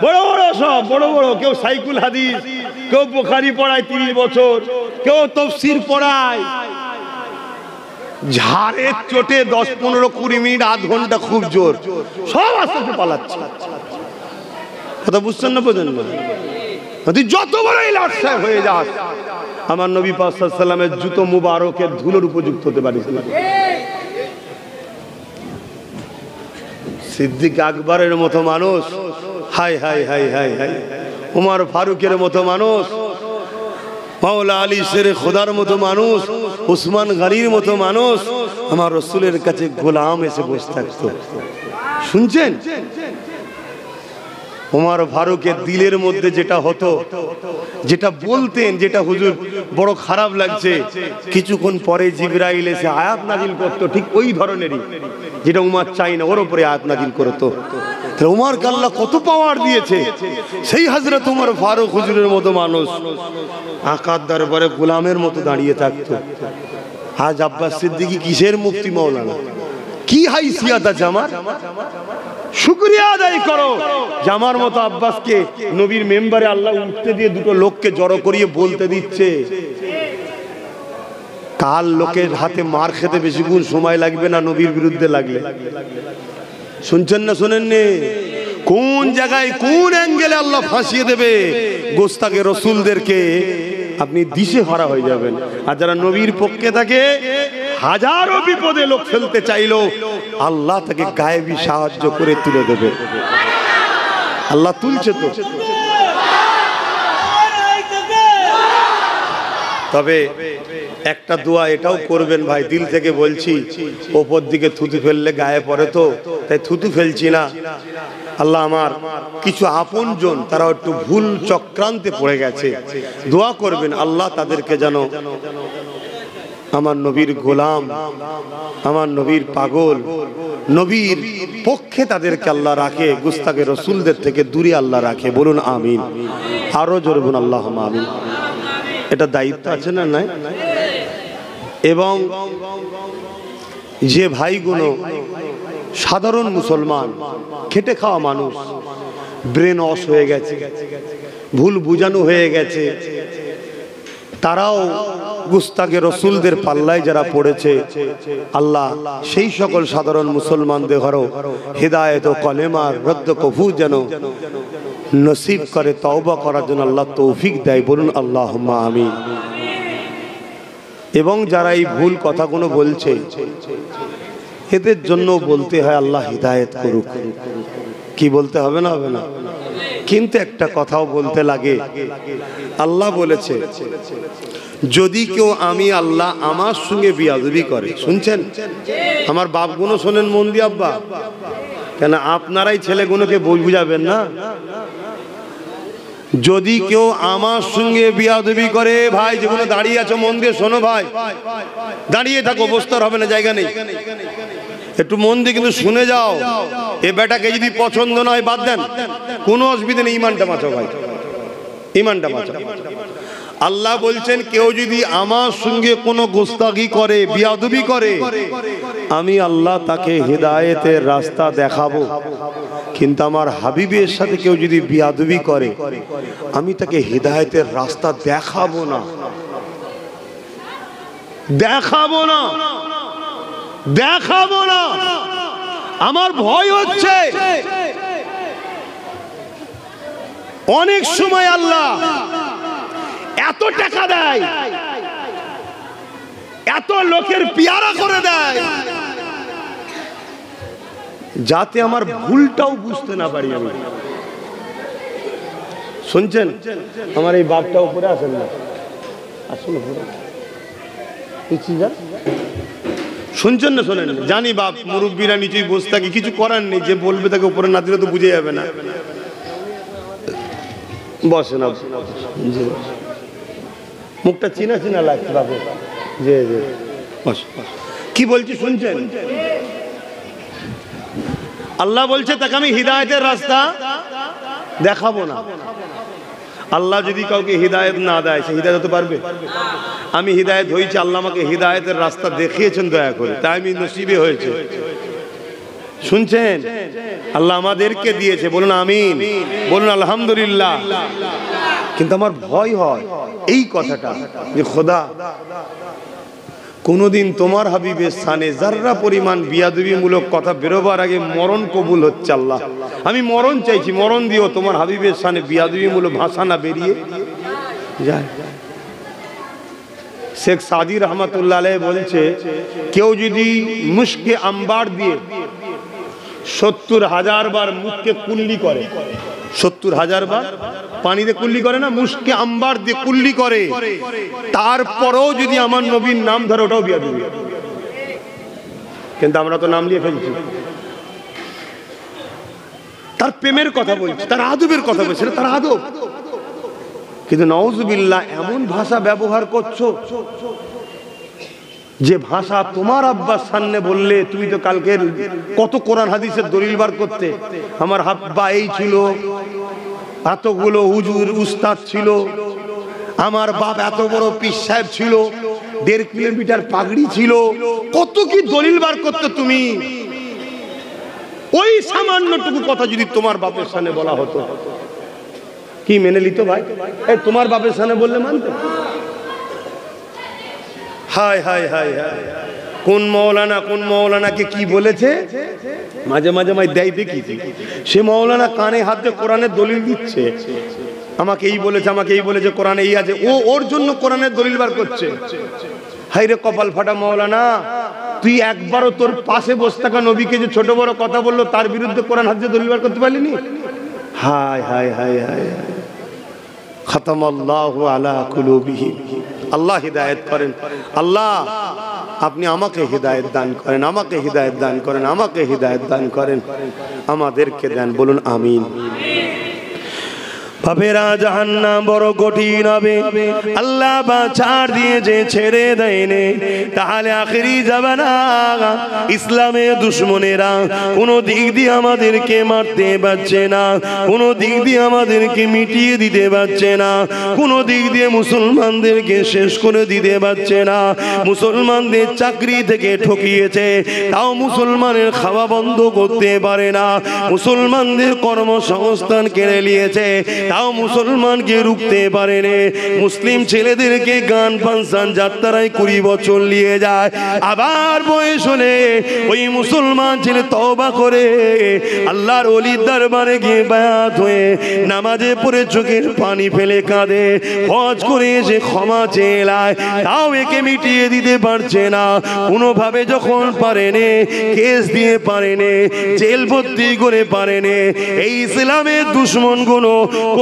বড় বড় সব বড় বড়, কেউ সাইকুল হাদিস, কেউ বুখারী পড়ায় 30 বছর, কেউ তাফসীর পড়ায়, ঝাড়ের চোটে 10, 15, 20 মিনিট, আধ ঘন্টা খুব জোর, সব আস্তে আস্তে পালাচ্ছে। কথা বুঝছেন না? বোঝেন না? যত বড়ই লাট সাহেব হয়ে যাস, আমার নবী পাক সাল্লাল্লাহু আলাইহি ওয়াসাল্লামের জুতো মুবারকের ধুলোর উপযুক্ত হতে পারিস না। সিদ্দিক আকবরের মতো মানুষ, high high high high high, Umar ফারুকের মতো মানুষ, মাওলা আলী শেরে খোদার মতো মানুষ, উসমান গনির মতো মানুষ আমার রাসূলের কাছে গোলাম এসে বসে থাকতো। শুনছেন? উমর ফারুকের দিলের মধ্যে যেটা হতো, যেটা বলতেন, যেটা হুজুর বড় খারাপ লাগছে, কিছুক্ষণ পরে জিবরাইল এসে আয়াত নাজিল করতো, ঠিক ওই ধরনেরই, যেটা উমর চাই না ওর উপরে আয়াত নাজিল করতো। তাহলে উমরকে আল্লাহ কত পাওয়ার দিয়েছে। সেই হযরত উমর ফারুক হুজুরের মতো মানুষ আকার দরবারে গোলামের মতো দাঁড়িয়ে থাকতো। আজ আব্বাস সিদ্দিকী কিসের মুফতি মাওলানা, কি হাইসিয়ত আছে আমার? শুকরিয়া আদায় করো, জামার মতো আব্বাসকে নবীর মেম্বারে আল্লাহ উঠতে দিয়ে দুটো লোককে জড়ো করিয়ে বলতে দিচ্ছে। কাল লোকের হাতে মার খেতে বেশিক্ষণ সময় লাগবে না নবীর বিরুদ্ধে লাগলে। শুনছেন না? শোনেননি? কোন জায়গায় কোন অ্যাঙ্গেলে আল্লাহ ফাঁসিয়ে দেবে গোস্তাকে রসুলদেরকে, আপনি দিশে হারা হয়ে যাবেন। আর যারা নবীর পক্ষে থাকে, হাজারো বিপদে লোক ফেলতে চাইলো, আল্লাহ তাকে গায়েবী সাহায্য করে তুলে দেবে। আল্লাহ তুলছে তো। তবে একটা দোয়া এটাও করবেন ভাই, দিল থেকে বলছি, ওপর দিকে থুতু ফেললে গায়ে পড়ে তো, তাই থুতু ফেলছি না। আল্লাহ আমার কিছু আপনজন তারা একটু ভুল চক্রান্তে পড়ে গেছে, দোয়া করবেন আল্লাহ তাদেরকে যেন আমার নবীর গোলাম, আমার নবীর পাগল, নবীর পক্ষে তাদেরকে আল্লাহ রাখে, গুস্তাকে রসুলদের থেকে দূরে আল্লাহ রাখে। বলুন আমিন। আরো জোরে বলুন আল্লাহুম্মা আমিন। এটা দায়িত্ব আছে না নাই? এবং যে ভাইগুলো সাধারণ মুসলমান, খেটে খাওয়া মানুষ, ব্রেন ওয়াশ হয়ে গেছে, ভুল বুঝানো হয়ে গেছে, তারাও গুস্তাকে রসুলদের পাল্লায় যারা পড়েছে, আল্লাহ সেই সকল সাধারণ মুসলমানদের ঘরও হিদায়াত ও কলেমার রদ্দ কবুল যেন নসিব করে, তওবা করার জন্য আল্লাহ তৌফিক দেয়। বলুন আল্লাহুম্মা আমিন। এবং যারা এই ভুল কথাগুলো বলছে, এদের জন্য বলতে হয় আল্লাহ হিদায়াত করুক। কি বলতে হবে না? হবে না? কিন্তু একটা কথাও বলতে লাগে, আল্লাহ বলেছে যদি কেউ আমি আল্লাহ আমার সঙ্গে বিয়াদবি করে, শুনছেন? আমার বাপগুলো শোনেন মন দিয়ে, আব্বা কেন আপনারাই ছেলেগুলোকে বুঝাবেন না? যদি কেউ আমার সঙ্গে বিয়াদবি করে, ভাই যেগুলো দাঁড়িয়ে আছো মন দিয়ে শোনো ভাই, দাঁড়িয়ে থাকো, বসতে হবে না, জায়গা নেই, একটু মন দিয়ে কিন্তু শুনে যাও। এ বেটাকে যদি পছন্দ নয় বাদ দেন, কোনো অসুবিধা নেই, ইমানটা বাঁচাও ভাই, ইমানটা বাঁচাও। আল্লাহ বলছেন কেউ যদি আমার সঙ্গে কোনো গোস্তাখি করে, বিয়াদবি করে, আমি আল্লাহ তাকে হেদায়েতের রাস্তা দেখাবো। কিন্তু আমার হাবিবের সাথে কেউ যদি বিয়াদবি করে, আমি তাকে হেদায়েতের রাস্তা দেখাবো না, দেখাবো না, দেখাবো না। আমার ভয় হচ্ছে অনেক সময় আল্লাহ এত টাকা দেয়, এত লোকের পিয়ারা করে দেয়, যাতে আমার ভুলটাও বুঝতে না পারি আমি। শুনছেন? আমার এই বাপটা উপরে আসেন না, আসুন শুনছেন না? শোনেন, জানি বাপ মুরব্বীরা নিচেই বসে থাকে, কিছু করার নেই, যে বলবে তাকে উপরে না দিলে তো বুঝে যাবে না। বসেন, মুখটা চিনা চিনা লাগছে বাবু। জি জি, কি বলছি শুনছেন? আল্লাহ বলছে তাকে আমি হিদায়েতের রাস্তা দেখাবো না। আল্লাহ যদি কাউকে হিদায়েত না দেয়, সে হিদায়েত হতে পারবে? আমি হিদায়েত হয়েছি, আল্লাহ আমাকে হিদায়েতের রাস্তা দেখিয়েছেন দয়া করে, তাই আমি নসিবে হয়েছে। শুনছেন? আল্লাহ আমাদেরকে দিয়েছে, বলুন আমিন, বলুন আলহামদুলিল্লাহ। কিন্তু আমার ভয় হয় এই কথাটা, যে খোদা কোনদিন তোমার হাবিবের স্থানে যার্রা পরিমাণ বিয়াদবিমূলক কথা বেরোবার আগে মরণ কবুল হচ্ছে। আল্লাহ আমি মরণ চাইছি, মরণ দিও, তোমার হাবিবের স্থানে বিয়াদবিমূলক ভাষা না বেরিয়ে যায়। শেখ সাদি রহমতুল্লাহ আলাইহি বলছে, কেউ যদি মুশকে আম্বার দিয়ে 70,000 বার মুখকে কুল্লি করে, 70,000 বার পানিতে কুল্লি করে না, মুশকে আম্বার দিয়ে কুল্লি করে, তারপরেও যদি আমার নবীর নাম ধরে, ওটাও বিয়াদবি। কিন্তু আমরা তো নাম নিয়ে ফেলছি, তার প্রেমের কথা বলছি, তার আদবের কথা বলছি, তার আদব। কিন্তু নাউজুবিল্লাহ এমন ভাষা ব্যবহার করছো যে ভাষা তোমার আব্বার সামনে বললে তুমি তো কালকে কত কোরআন হাদিসের দলিল বার করতে, আমার আব্বা এই ছিল, এতগুলো হুজুর উস্তাদ ছিল, আমার বাপ এত বড় পীর সাহেব ছিল, 1.5 কিলোমিটার পাগড়ি ছিল, কত কি দলিল বার করতে তুমি। ওই সামান্যটুকু কথা যদি তোমার বাপের সামনে বলা হতো, কি মেনে নিত ভাই? এই তোমার বাপের সামনে বললে মানতে? হায় হায় হায় হায়, কোন মৌলানাকে কি বলেছে, মাঝে মাঝে দেয় দেখি, সে মৌলানা কানে হাত দিয়ে কোরআনের দলিল দিচ্ছে, আমাকে এই বলেছে, আমাকে এই বলেছে, কোরআনে এই আছে, ও ওর জন্য কোরআনের দলিল বার করছে। হায় রে কপাল ফাটা মৌলানা, তুই একবারও তোর পাশে বসে থাকা নবীকে যে ছোট বড় কথা বললো তার বিরুদ্ধে কোরআন হাত দিয়ে দলিল বার করতে পারলিনি? হায় হায় হায় হায়, খাতামাল্লাহু আলা কুলুবিহিম। আল্লাহ হিদায়াত করেন। আল্লাহ আপনি আমাকে হিদায়াত দান করেন, আমাকে হিদায়াত দান করেন, আমাকে হিদায়াত দান করেন, আমাদেরকে দেন, বলুন আমিন। বাপেরা জাহান্নাম বড় কঠিন হবে, আল্লাহ বা ছাড় দিয়ে যে ছেড়ে দেয়নি, তাহলে আখেরি জামানা ইসলামের দুশমনেরা কোনো দিক দিয়ে আমাদেরকে মারতে পারছে না, কোনো দিক দিয়ে আমাদেরকে মিটিয়ে দিতে পারছে না, কোনো দিক দিয়ে মুসলমানদেরকে শেষ করে দিতে পারছে না। মুসলমানদের চাকরি থেকে ঠকিয়েছে, তাও মুসলমানের খাওয়া বন্ধ করতে পারে না, মুসলমানদের কর্মসংস্থান কেড়ে নিয়েছে, তাও মুসলমানকে রুখতে পারেনি। মুসলিম ছেলেদেরকে গান ফাংশন যাত্রায় 20 বছর নিয়ে যায়, আবার বয়স হলে ওই মুসলমান ছেলে তওবা করে আল্লাহর ওলির দরবারে গিয়ে বায়াত হয়ে নামাজে পড়ে চোখের পানি ফেলে কাঁদে, হজ করে এসে ক্ষমা চেয়ে, তাও একে মিটিয়ে দিতে পারছে না। কোনোভাবে যখন পারেনি, কেস দিয়ে পারেনি, জেল ভর্তি করে পারেনি, এই ইসলামের দুশ্মন গুলো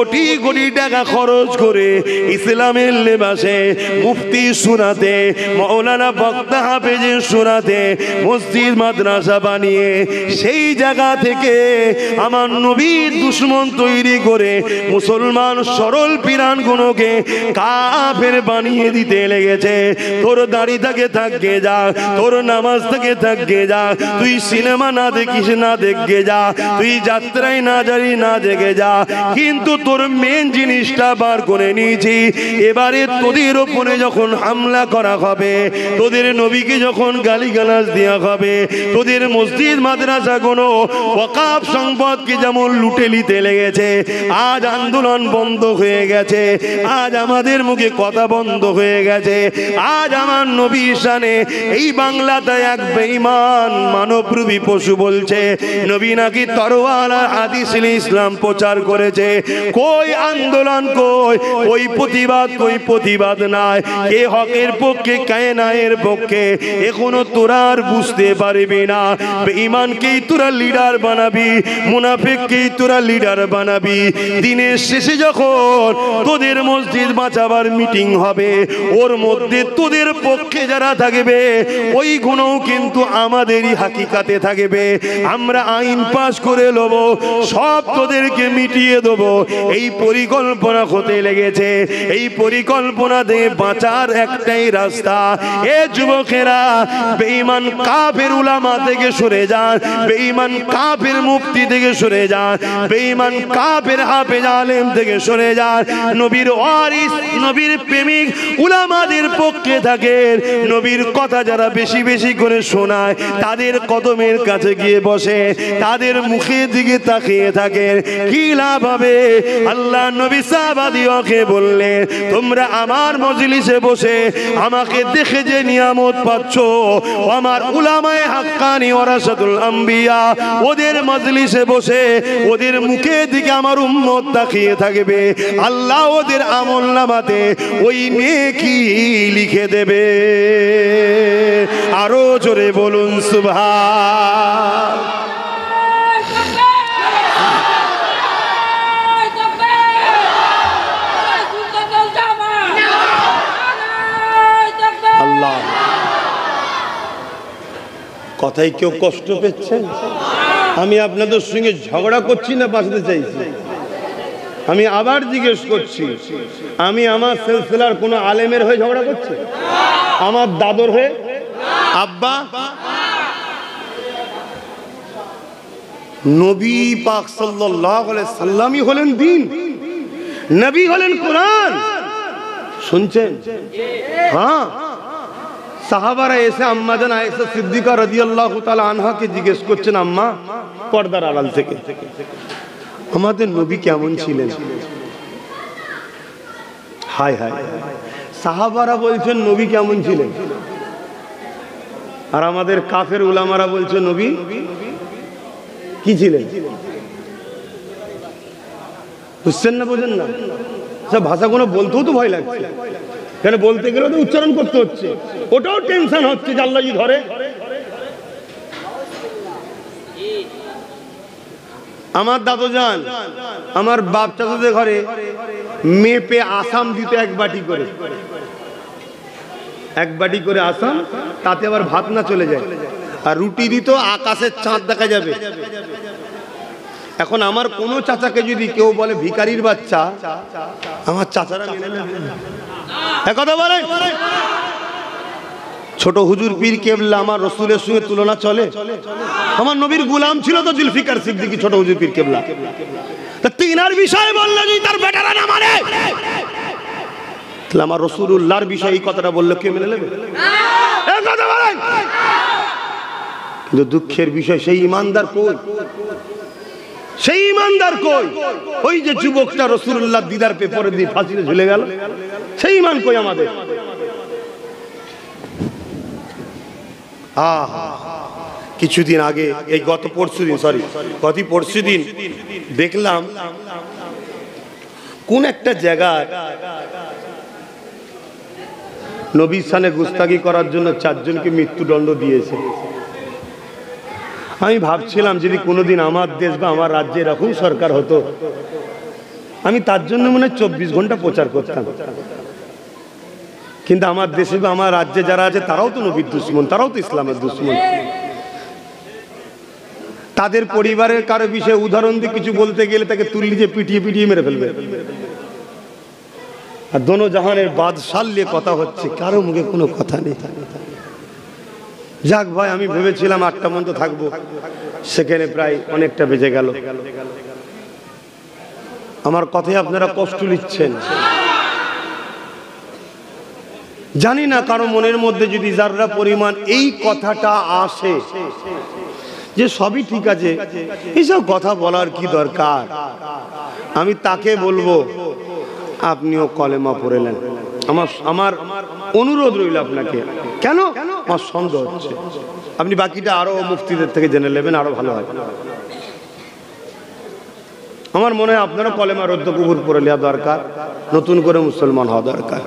কোটি কোটি টাকা খরচ করে ইসলামের লেবাসে মুফতি সুরাতে মাওলানা বক্তা হাফেজের সুরাতে মসজিদ মাদ্রাসা বানিয়ে সেই জায়গা থেকে আমার নবীর দুশমন তৈরি করে মুসলমান সরল পিরানগুলোকে কাফের বানিয়ে দিতে লেগেছে। তোর দাড়ি থেকে থাকবে যা, তোর নামাজ থেকে থাকবে যা, তুই সিনেমা না দেখিস না দেখে যা, তুই যাত্রায় না যাবি না দেখে যা, কিন্তু তোর মেন জিনিসটা বার করে নিয়েছি। এবারে তোদের ওপরে যখন হামলা করা হবে, তোদের নবীকে যখন গালিগালাজ দেওয়া হবে, তোদের মসজিদ মাদ্রাসা কোনো ওয়াকাফ সম্পদকে যেমন লুটে নিতে লেগেছে, আজ আন্দোলন বন্ধ হয়ে গেছে, আজ আমাদের মুখে কথা বন্ধ হয়ে গেছে। আজ আমার নবী শানে এই বাংলাতে এক বেঈমান মানবরূপী পশু বলছে নবী নাকি তরোয়াল আর হাদিস ইসলাম প্রচার করেছে। কই আন্দোলন, কই প্রতিবাদ নাই। কে হকের পক্ষে, কে ন্যায়ের পক্ষে, এখনো তোরা আর বুঝতে পারবি না। বেঈমানকেই তোরা লিডার বানাবি, মুনাফিককেই তোরা লিডার বানাবি। দিনের শেষে যখন তোদের মসজিদ বাঁচাবার মিটিং হবে, ওর মধ্যে তোদের পক্ষে যারা থাকবে ওই গুণও কিন্তু আমাদেরই হাকিকাতে থাকবে। আমরা আইন পাশ করে নেব, সব তোদেরকে মিটিয়ে দেবো। এই পরিকল্পনা হতে লেগেছে। এই পরিকল্পনা দিয়ে বাঁচার একটাই রাস্তা। এ যুবকেরা, বেঈমান কাফের উলামা থেকে সরে যান, বেঈমান কাফের মুফতি থেকে সরে যান, বেঈমান কাফের হাফেজ আলেম থেকে সরে যান। নবীর ওয়ারিস, নবীর প্রেমিক উলামাদের পক্ষে থাকেন। নবীর কথা যারা বেশি বেশি করে শোনায়, তাদের কদমের কাছে গিয়ে বসে, তাদের মুখের দিকে তাকিয়ে থাকেন। কি লাভ হবে? আল্লাহ নবী সাহাবাদিওকে বললেন, তোমরা আমার মজলিসে বসে আমাকে দেখে যে নিয়ামত পাচ্ছ, আমার উলামায়ে হাক্কানি ওয়ারাসাতুল আম্বিয়া, ওদের মজলিসে বসে ওদের মুখের দিকে আমার উম্মত তাকিয়ে থাকবে। আল্লাহ ওদের আমলনামাতে ওই নেকি লিখে দেবে। আরো জোরে বলুন সুবহান। আল্লাহ, কথাই কেউ কষ্ট পেয়েছেন? আমি আপনাদের সঙ্গে ঝগড়া করছি না বাঁচতে চাইছি? আমি আবার জিজ্ঞেস করছি, আমি আমার সিলসিলার কোনো আলেমের হয়ে ঝগড়া করছি? আমার দাদর হয়ে? আব্বা, নবী পাক সাল্লাল্লাহু আলাইহি সাল্লামই হলেন দ্বীন, নবী হলেন কোরআন। শুনছেন? হ্যাঁ, সাহাবারা এসে আম্মা জান আয়েশা সিদ্দিকা রাদিয়াল্লাহু তাআলা আনহাকে জিজ্ঞেস করছেন, আম্মা, পর্দার আড়াল থেকে, আমাদের নবী কেমন ছিলেন? হায় হায়, সাহাবারা বলছেন নবী কেমন ছিলেন, আর আমাদের কাফের উলামারা বলছে নবী কি ছিলেন? বুঝছেন না, বোঝেন না? সব ভাষাগুলো বলতেও তো ভয় লাগছে, কেন বলতে গেলে তো উচ্চারণ করতে হচ্ছে, ওটাও টেনশন হচ্ছে যে আল্লাহ ধরে। আমার দাদু যান, আমার বাপ চাচাদের ঘরে মেপে আসাম দিত এক বাটি করে আসাম, তাতে আবার ভাত না চলে যায়, আর রুটি দিত আকাশের চাঁদ দেখা যাবে। এখন আমার কোনো চাচাকে যদি কেউ বলে ভিখারির বাচ্চা, আমার চাচারা মেনে নেবে না। কথা বলে ছোট হুজুর পীর কেবলা আমার রসুলের সঙ্গে তুলনা চলে? আমার নবীর গোলাম ছিল তো জুলফিকার সিদ্দিকী, ছোট হুজুর পীর কেবলা। তিনার বিষয়ে বললে যদি তার বেটারা না মানে, তাহলে আমার রাসূলুল্লাহর বিষয়ে এই কথাটা বললে কে মেনে নেবে? কথা বলেন। কিন্তু দুঃখের বিষয়, সেই ইমানদার কই? সেই ইমানদার কই? ওই যে যুবকটা রাসূলুল্লাহ দিদার পেপরে দিয়ে ফাঁসিতে ঝুলে গেল, সেই ইমান কই আমাদের? কিছুদিন আগে, এই গত পরশুদিন দেখলাম কোন একটা জায়গায় নবীর শানে গুস্তাখি করার জন্য 4 জনকে মৃত্যুদণ্ড দিয়েছে। আমি ভাবছিলাম যদি কোনোদিন আমার দেশ বা আমার রাজ্যে এরকম সরকার হতো, আমি তার জন্য মনে হয় 24 ঘন্টা প্রচার করতাম। কিন্তু আমার দেশে বা আমার রাজ্যে যারা আছে তারাও তো নবীর দুশমন, তারাও তো ইসলামের দুশমন। তাদের পরিবারের কারো বিষয়ে উদাহরণ দিয়ে কিছু বলতে গেলে তাকে তুললি যে পিটিয়ে পিটিয়ে মেরে ফেলবে। আর দোনো জাহানের বাদশাহ নিয়ে কথা হচ্ছে, কারো মুখে কোনো কথা নেই। যাক ভাই, আমি ভেবেছিলাম 8টা পর্যন্ত থাকবো, সেখানে প্রায় অনেকটা বেজে গেল। আমার কথায় আপনারা কষ্ট নিচ্ছেন, জানি না কারো মনের মধ্যে যদি যারা পরিমাণ এই কথাটা আসে যে সবই ঠিক আছে, এইসব কথা বলার কি দরকার, আমি তাকে বলবো আপনিও কলেমা পড়লেন। আমার অনুরোধ রইল আপনাকে। কেন? আমার সন্দেহ হচ্ছে। আপনি বাকিটা আরো মুফতিদের থেকে জেনে নেবেন, আরো ভালো হয়। আমার মনে হয় আপনারও কলেমা রদ্দ কবুল পড়ে নেওয়া দরকার, নতুন করে মুসলমান হওয়া দরকার।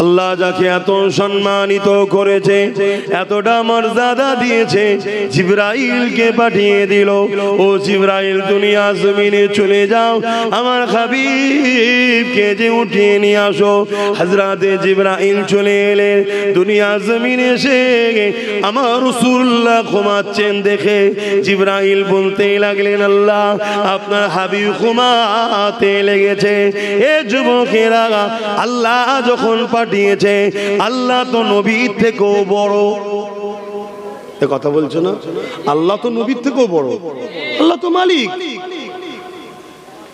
আল্লাহ যাকে এত সম্মানিত করেছে, এতটা মর্যাদা দিয়েছে, জিবরাইলকে পাঠিয়ে দিল, ও জিবরাইল দুনিয়া জমিনে চলে যাও, আমার হাবিবকে যে উঠিয়ে নিয়ে আসো। হযরতে জিবরাইল চলে এলেন দুনিয়া জমিনে, এসে আমার রাসূলুল্লাহ ঘুমাচ্ছেন দেখে জিবরাইল বলতে লাগলেন, আল্লাহ আপনার হাবিব ঘুমাতে লেগেছে। এ যুবকেরা, আল্লাহ যখন পাঠিয়েছে, আল্লাহ তো নবীর থেকেও বড়। এ কথা বলছো না? আল্লাহ তো নবীর থেকেও বড়, আল্লাহ তো মালিক,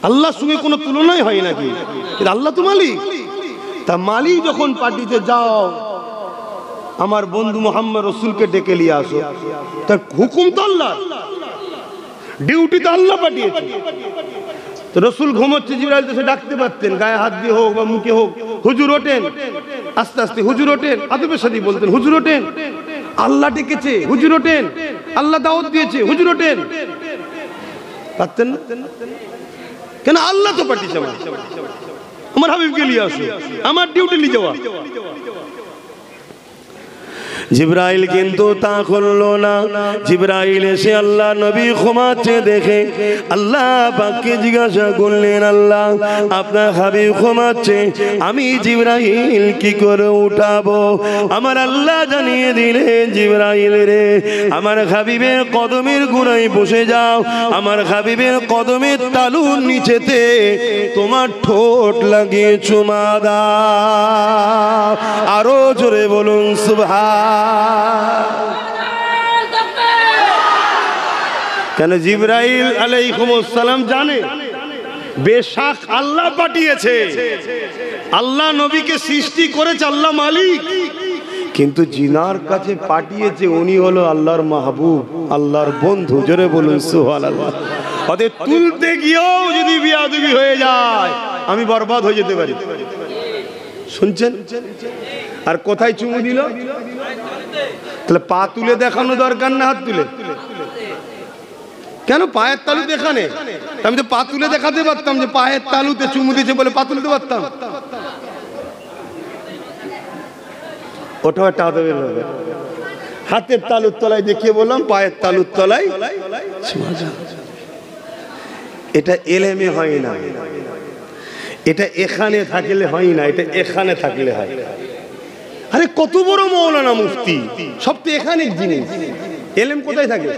আল্লাহর সঙ্গে কোনো তুলনাই হয় নাকি? আল্লাহ তো মালিক। তা মালিক যখন পাঠিয়েছে, যাও আমার বন্ধু মোহাম্মদ রসুলকে ডেকে নিয়ে আসো, তার হুকুম তো আল্লাহ, ডিউটি তো আল্লাহ পাঠিয়েছে। তো রসুল ঘুমোচ্ছে, জিবরাইল তো সে ডাকতে পারতেন, গায়ে হাত দিয়ে হোক বা মুখে হোক, হুজুর ওঠেন, আস্তে আস্তে হুজুর ওঠেন, আদবের সাথে বলতেন হুজুর ওঠেন, আল্লাহ ডেকেছে হুজুর ওঠেন, আল্লাহ দাওয়াত দিয়েছে হুজুর ওঠেন। পারতেন না? কেন? আল্লাহ তো পাঠিয়েছে, আমার হাবিবকে নিয়ে আসো, আমার ডিউটি নিয়ে যাওয়া। জিবরাইল কিন্তু তা করলো না। জিবরাইল এসে আল্লাহ নবী ঘুমাচ্ছে দেখে আল্লাহ পাককে জিজ্ঞাসা করলেন, আল্লাহ আপনার হাবিব ঘুমাচ্ছে, আমি জিবরাইল কি করে উঠাবো? আমার আল্লাহ জানিয়ে দিলেন, জিবরাইল রে, আমার হাবিবের কদমের গোড়ায় বসে যাও, আমার হাবিবের কদমের তালুর নিচেতে তোমার ঠোঁট লাগিয়ে চুমা দাও। আরো জোরে বলুন সুবহান। কেন? জিবরাইল আলাইহিস সালাম জানে বেশক আল্লাহ পাঠিয়েছে, আল্লাহ নবীকে সৃষ্টি করেছে, আল্লাহ মালিক, কিন্তু জিনার কাছে পাঠিয়েছে, উনি হলো আল্লাহর মাহবুব, আল্লাহর বন্ধু। জোরে বলুন সুবহানাল্লাহ। ওদের তুলতে গিয়েও যদি বিয়াদবি হয়ে যায়, আমি বরবাদ হয়ে যেতে পারি। শুনছেন? আর কোথায় চুমু দিল? তাহলে পা তুলে দেখানো দরকার না হাত তুলে? কেন পায়ের তালু দেখানে? আমি তো পা তুলে দেখাতে পারতাম যে পায়ের তালুতে চুমু দিয়েছে বলে পা তুলতে পারতাম। ওটাও একটা আদবের ব্যাপার। হাতের তালুর তলায় দেখিয়ে বললাম পায়ের তালুর তলায়, এটা এলেমে হয় না, এটা এখানে থাকলে হয় না, এটা এখানে থাকলে হয়। আরে কত বড় মৌলানা মুফতি, সব তো এখানে জিনিস। এলেম কোথায় থাকে?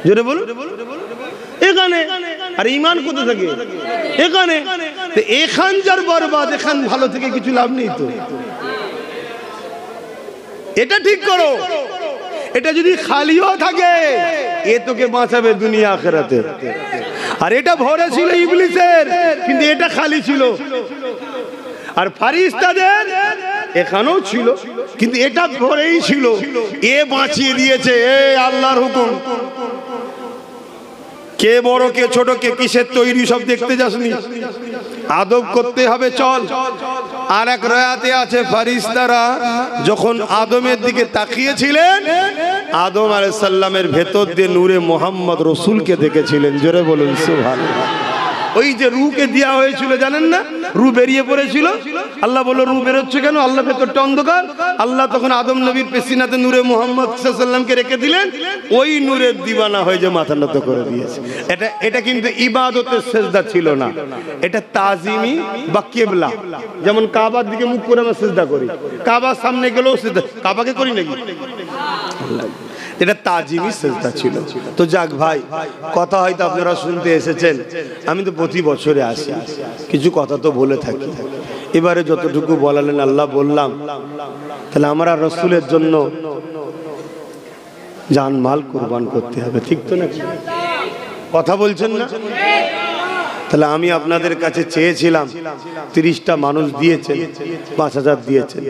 জোরে বলুন। এখানে। আর ঈমান কোথায় থাকে? এখানে। তো এখান যার বরবাদ, এখান ভালো থেকে কিছু লাভ নেই তো। এটা ঠিক করো। এটা যদি খালিও থাকে, এ তোকে বাঁচাবে দুনিয়া আখিরাতে। আর এটা ভরে ছিল ইবলিসের, কিন্তু এটা খালি ছিল। আর ফারিস্তাদের এখানেও ছিল, কিন্তু এটা ভরেই ছিল, এ বাঁচিয়ে দিয়েছে। এ আল্লাহর হুকুম। কে বড় কে ছোট, কে কিসের তৈরি, সব দেখতে যাসনি। আদব করতে হবে, চল। আর এক রায়াতে আছে, ফারিস্তারা যখন আদমের দিকে তাকিয়েছিলেন, আদম আলাইহিস সালামের ভেতর দিয়ে নূরে মোহাম্মদ রসুলকে দেখেছিলেন। জোরে বলুন সুবহানাল্লাহ। ওই যে রূহকে দেওয়া হয়েছিল জানেন না, রু বেরিয়ে পড়েছিল। আল্লাহ বলল রু বেরোচ্ছে কেন? আল্লাহ ভেতরটা অন্ধকার। আল্লাহ তখন আদম নবীর পেশিনাতে নূরে মুহাম্মদ সাল্লাল্লাহু আলাইহি ওয়াসাল্লামকে রেখে দিলেন, ওই নূরের দিওয়ানা হয়ে যে মাথা নত করে দিয়েছে। এটা কিন্তু ইবাদতের সেজদা ছিল না, এটা তাজিমি বা কিবলা। যেমন কাবার দিকে মুখ করে আমরা সেজদা করি, কাবার সামনে গেলেও সেজদা, কাবাকে করি নাকি? এটা তাজিমি সেজদা ছিল। তো যাক ভাই, কথা হয়তো আপনারা শুনতে এসেছেন, আমি তো প্রতি বছরে আসি, কিছু কথা তো বলে থাকি। এবারে যতটুকু বলালেন আল্লাহ বললাম, তাহলে আমরা রসুলের জন্য জানমাল কুরবান করতে হবে, ঠিক তো নাকি? কথা বলছেন না? তাহলে আমি আপনাদের কাছে চেয়েছিলাম 30টা মানুষ দিয়েছেন, 5000 দিয়েছেন।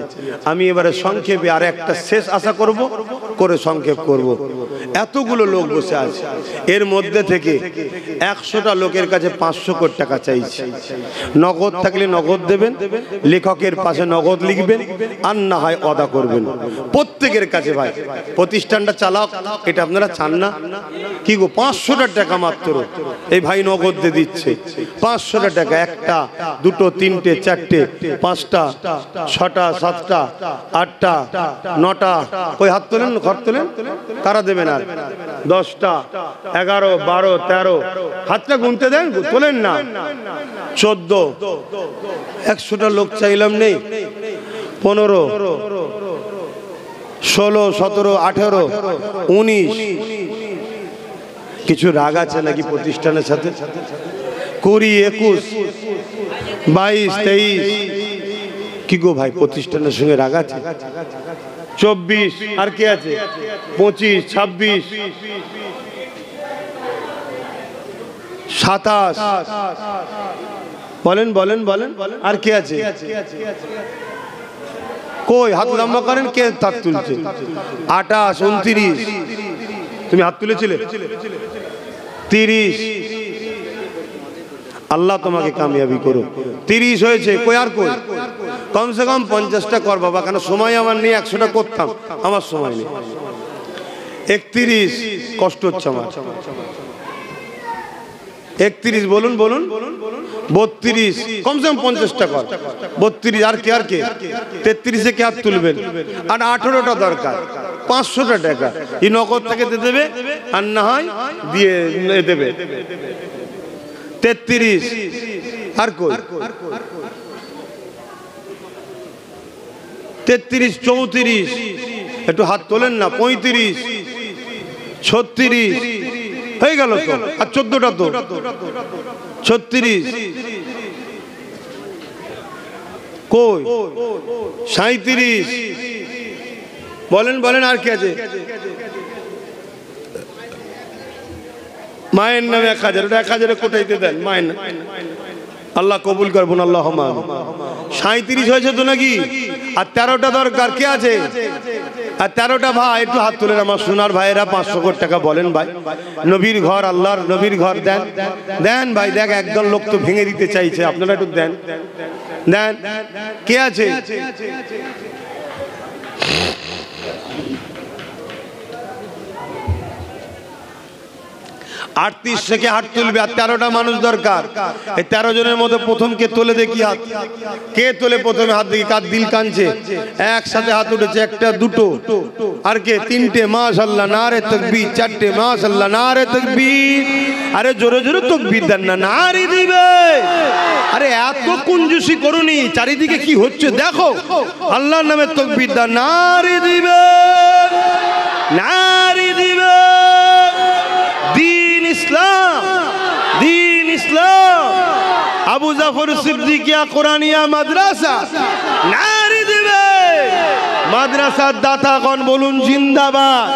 আমি এবারে সংক্ষেপে আর একটা শেষ আশা করব, করে সংক্ষেপ করব। এতগুলো লোক বসে আছে, এর মধ্যে থেকে 100টা লোকের কাছে 500 কোটি টাকা চাইছি। নগদ থাকলে নগদ দেবেন, লেখকের পাশে নগদ লিখবেন, আর না হয় অদা করবেন প্রত্যেকের কাছে। ভাই প্রতিষ্ঠানটা চালাক, এটা আপনারা চান না কি গো? 500টা টাকা মাত্র এই ভাই নগদ দিয়ে দিচ্ছে। 500টা টাকা, 1টা 2টো 3টে 4টে 5টা 6টা 7টা 8টা 9টা, ওই হাত তোলেন, ঘর তোলেন, কারা দেবেন? আর 10টা 11 12 13, হাতটা গুনতে দেন, তোলেন না। 14, 100টা লোক চাইলাম, নেই। 15, 16, 17, 18, 19। কিছু রাগ আছে নাকি প্রতিষ্ঠানের সাথে? 20, 21, 22, 23। কি গো ভাই, প্রতিষ্ঠানের সঙ্গে রাগ আছে? 24, আর কে আছে? 25, 26, 27। বলেন বলেন বলেন, আর কে আছে? কই হাত লম্বা করেন, কে হাত তুলছে? 28, 29। তুমি হাত তুলেছিলে? 30। আল্লাহ তোমাকে কামিয়াবি করো। 30 হয়েছে, কই আর কই? কমসে কম 50টা কর বাবা, কেন সময় আমার নেই, 100টা করতাম, আমার সময় নেই। 31, কষ্ট হচ্ছে আমার। 31, বলুন বলুন। 32, কমসে কম 50টা কর। 32, আর কে? আর কে? 33-এ কে হাত তুলবেন? আর 18টা দরকার, 500টা টাকা এই নগদ থেকে দেবে, আর না হয় দিয়ে দেবে। 33, আর কই? 33, 34, একটু হাত তোলেন না। 35, 36 হয়ে গেল তো, আর 14টা তো। 36, কই? 37। বলেন বলেন, আর কি আছে? মায়ের নামে 1000, ওটা 1000 কোটাইতে দেন মায়ের নামে। আল্লাহ কবুল করবেন, আল্লাহ। 37 হয়েছে তো নাকি? আর 13টা দরকার, কে আছে? আর 13টা ভাই একটু হাত তুলেন আমার সোনার ভাইয়েরা। 500 কোটি টাকা বলেন ভাই, নবীর ঘর, আল্লাহর নবীর ঘর দেন, দেন ভাই। দেখ একদল লোক তো ভেঙে দিতে চাইছে, আপনারা একটু দেন, দেন। কে আছে? 38 থেকে হাত তুলবে, আর 13টা মানুষ দরকার। এই 13 জনের মধ্যে প্রথম কে তোলে দেখি হাত? কে তোলে প্রথমে হাত দেখি? কার দিল কানছে? একসাথে হাত উঠেছে, 1টা 2টো, আর কে? 3টে, মাশাআল্লাহ, নারে তাকবীর। 4টে, মাশাআল্লাহ, নারে তাকবীর। আরে জোরে জোরে তাকবীর দেন না, নারী দিবে। আরে এত কুঞ্জুসি করুনি, চারিদিকে কি হচ্ছে দেখো। আল্লাহর নামে তাকবীর দেন, নারী দিবে, নারী দিবে। दीन इस्लाम, दीन इस्लाम। अबू जफर सिद्दीकिया कुरानिया माद्रासा, नारी दिबे। माद्रासा दातागण बोलुन जिंदाबाद,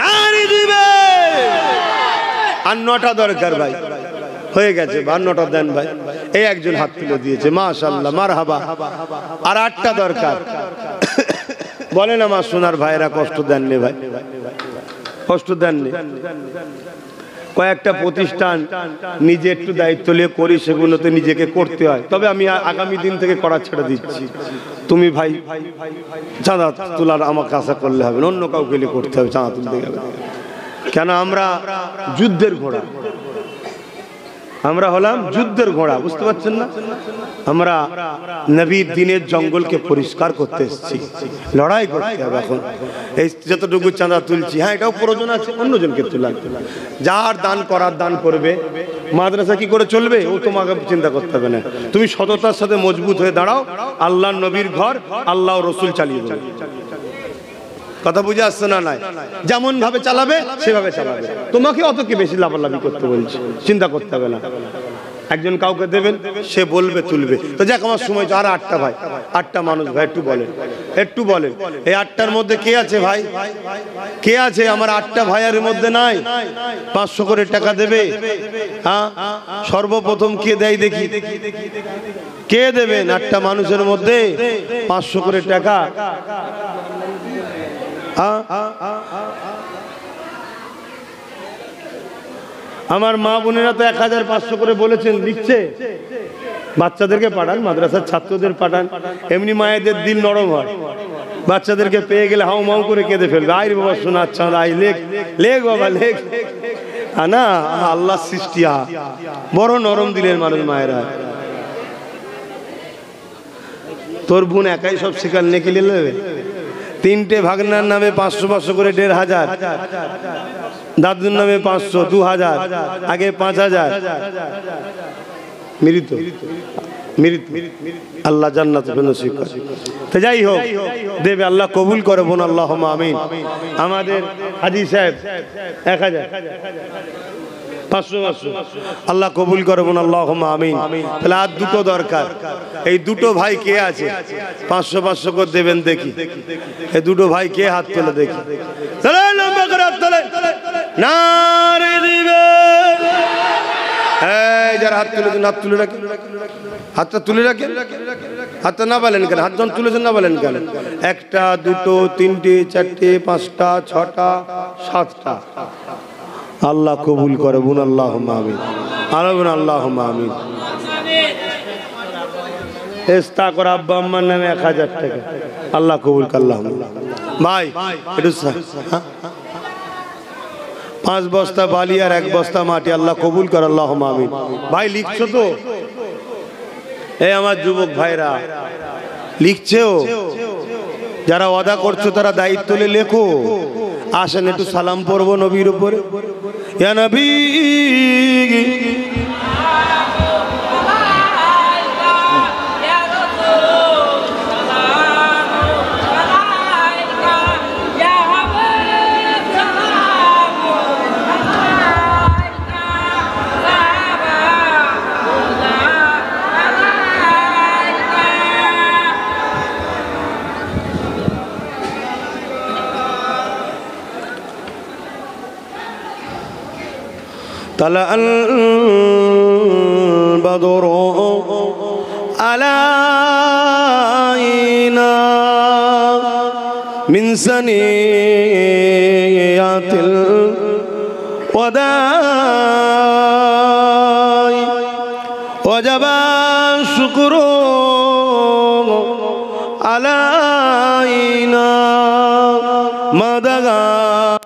नारी दिबे। আর 9টা দরকার ভাই, হয়ে গেছে। 52টা দেন ভাই। এই একজন হাত তুলে দিয়েছে, মাশাআল্লাহ, মারহাবা। আর 8টা দরকার। বলেন আমার সোনার ভাইরা, কষ্ট দেননি ভাই, কষ্ট দেননি। কয়েকটা প্রতিষ্ঠান নিজে একটু দায়িত্ব নিয়ে করি, সেগুলোতে নিজেকে করতে হয়। তবে আমি আগামী দিন থেকে করা ছেড়ে দিচ্ছি। তুমি ভাই চাঁদা তোলার আমাকে আশা করলে হবে না, অন্য কাউকে করতে হবে চাঁদা তুলতে গেলে। কেন আমরা যুদ্ধের ঘোড়া, আমরা হলাম যুদ্ধের ঘোড়া, বুঝতে পারছেন না? আমরা নবীর দিনের জঙ্গলকে পরিষ্কার করতে এসেছি, লড়াই করতে হবে। এখন এই যতটুকু চাঁদা তুলছি, হ্যাঁ এটাও প্রয়োজন আছে অন্যজনকে তোলা, যার দান করার দান করবে। মাদ্রাসা কি করে চলবে ও তোমাকে চিন্তা করতে হবে না, তুমি সততার সাথে মজবুত হয়ে দাঁড়াও, আল্লাহ নবীর ঘর আল্লাহ রসুল চালিয়ে দেবে। কথা বুঝে আসছে না? নাই যেমন ভাবে চালাবে সেভাবে চালাবে, তোমাকে অত কি বেশি লাভালাভি করতে বলছি, চিন্তা করতে হবে না। একজন কাউকে দেবেন, সে বলবে তুলবে। তো যাক আমার সময় আর 8টা ভাই, 8টা মানুষ ভাই, একটু বলেন, একটু বলেন এই 8টার মধ্যে কে আছে ভাই? কে আছে? আমার 8টা ভাইয়ের মধ্যে নাই 500 করে টাকা দেবে? হ্যাঁ, সর্বপ্রথম কে দেয় দেখি, কে দেবেন? 8টা মানুষের মধ্যে 500 করে টাকা। আমার মা বোনেরা তো 1500 করে বলেছেন, দিচ্ছে। বাচ্চাদেরকে পাঠান, মাদ্রাসার ছাত্রদের পাঠান, এমনি মায়েদের দিল নরম হয়। বাচ্চাদেরকে পেয়ে গেলে হাউ মাউ করে কেঁদে ফেলবে, আই বাবা শোনার চাঁদ, আই লেখ লেখ বাবা লেখ। না, আল্লাহ সৃষ্টি বড় নরম দিলের মানুষ মায়েরা। তোর বোন একাই সব শিকার নেকি নেবে? 3টে ভাগনার নামে 500 করে 1500, দাদুর নামে 500, 2000, আগে 5000। মৃত মৃত আল্লাহ জান্নাত নসিব করে। তো যাই হোক, দেবে আল্লাহ, কবুল করে বোন, আল্লাহুম্মা আমিন। আমাদের হাজী সাহেব 1000, 500 আল্লাহ কবুল করে বোন, আল্লাহুম্মা আমিন। তাহলে আর 2টো দরকার। এই 2টো ভাই কে আছে? 500 করে দেবেন দেখি। এই 2টো ভাই কে হাত তোলে দেখি? লম্বা করে হাত তোলে, নারে দিবে। এই যারা হাত তুলেছেন হাত তুলে রাখেন, হাতটা তুলে রাখেন। হাতটা না বলেন কেন? হাতজন তুলেছেন না বলেন কেন? 1টা 2টো 3টে 4টে 5টা 6টা 7টা। আল্লাহ কবুল করে বোন, আল্লাহুম্মা আমিন। আল্লাহুম্মা আমিন। এস্তা করে আব্বা আম্মার নামে 1000 টাকা, আল্লাহ কবুল করে। আল্লাহুম্মা ভাই একটু 5 বস্তা বালি আর 1 বস্তা মাটি, আল্লাহ কবুল করে। আল্লাহুম্মা আমিন। ভাই লিখছো তো? এই আমার যুবক ভাইরা লিখছো? যারা ওয়াদা করছো তারা দায়িত্ব নিয়ে লেখো। আসেন একটু সালাম পড়বো নবীর উপরে। ইয়া নবী طلع البدر علينا من ثنيات الوداع وجب الشكر علينا ما دعا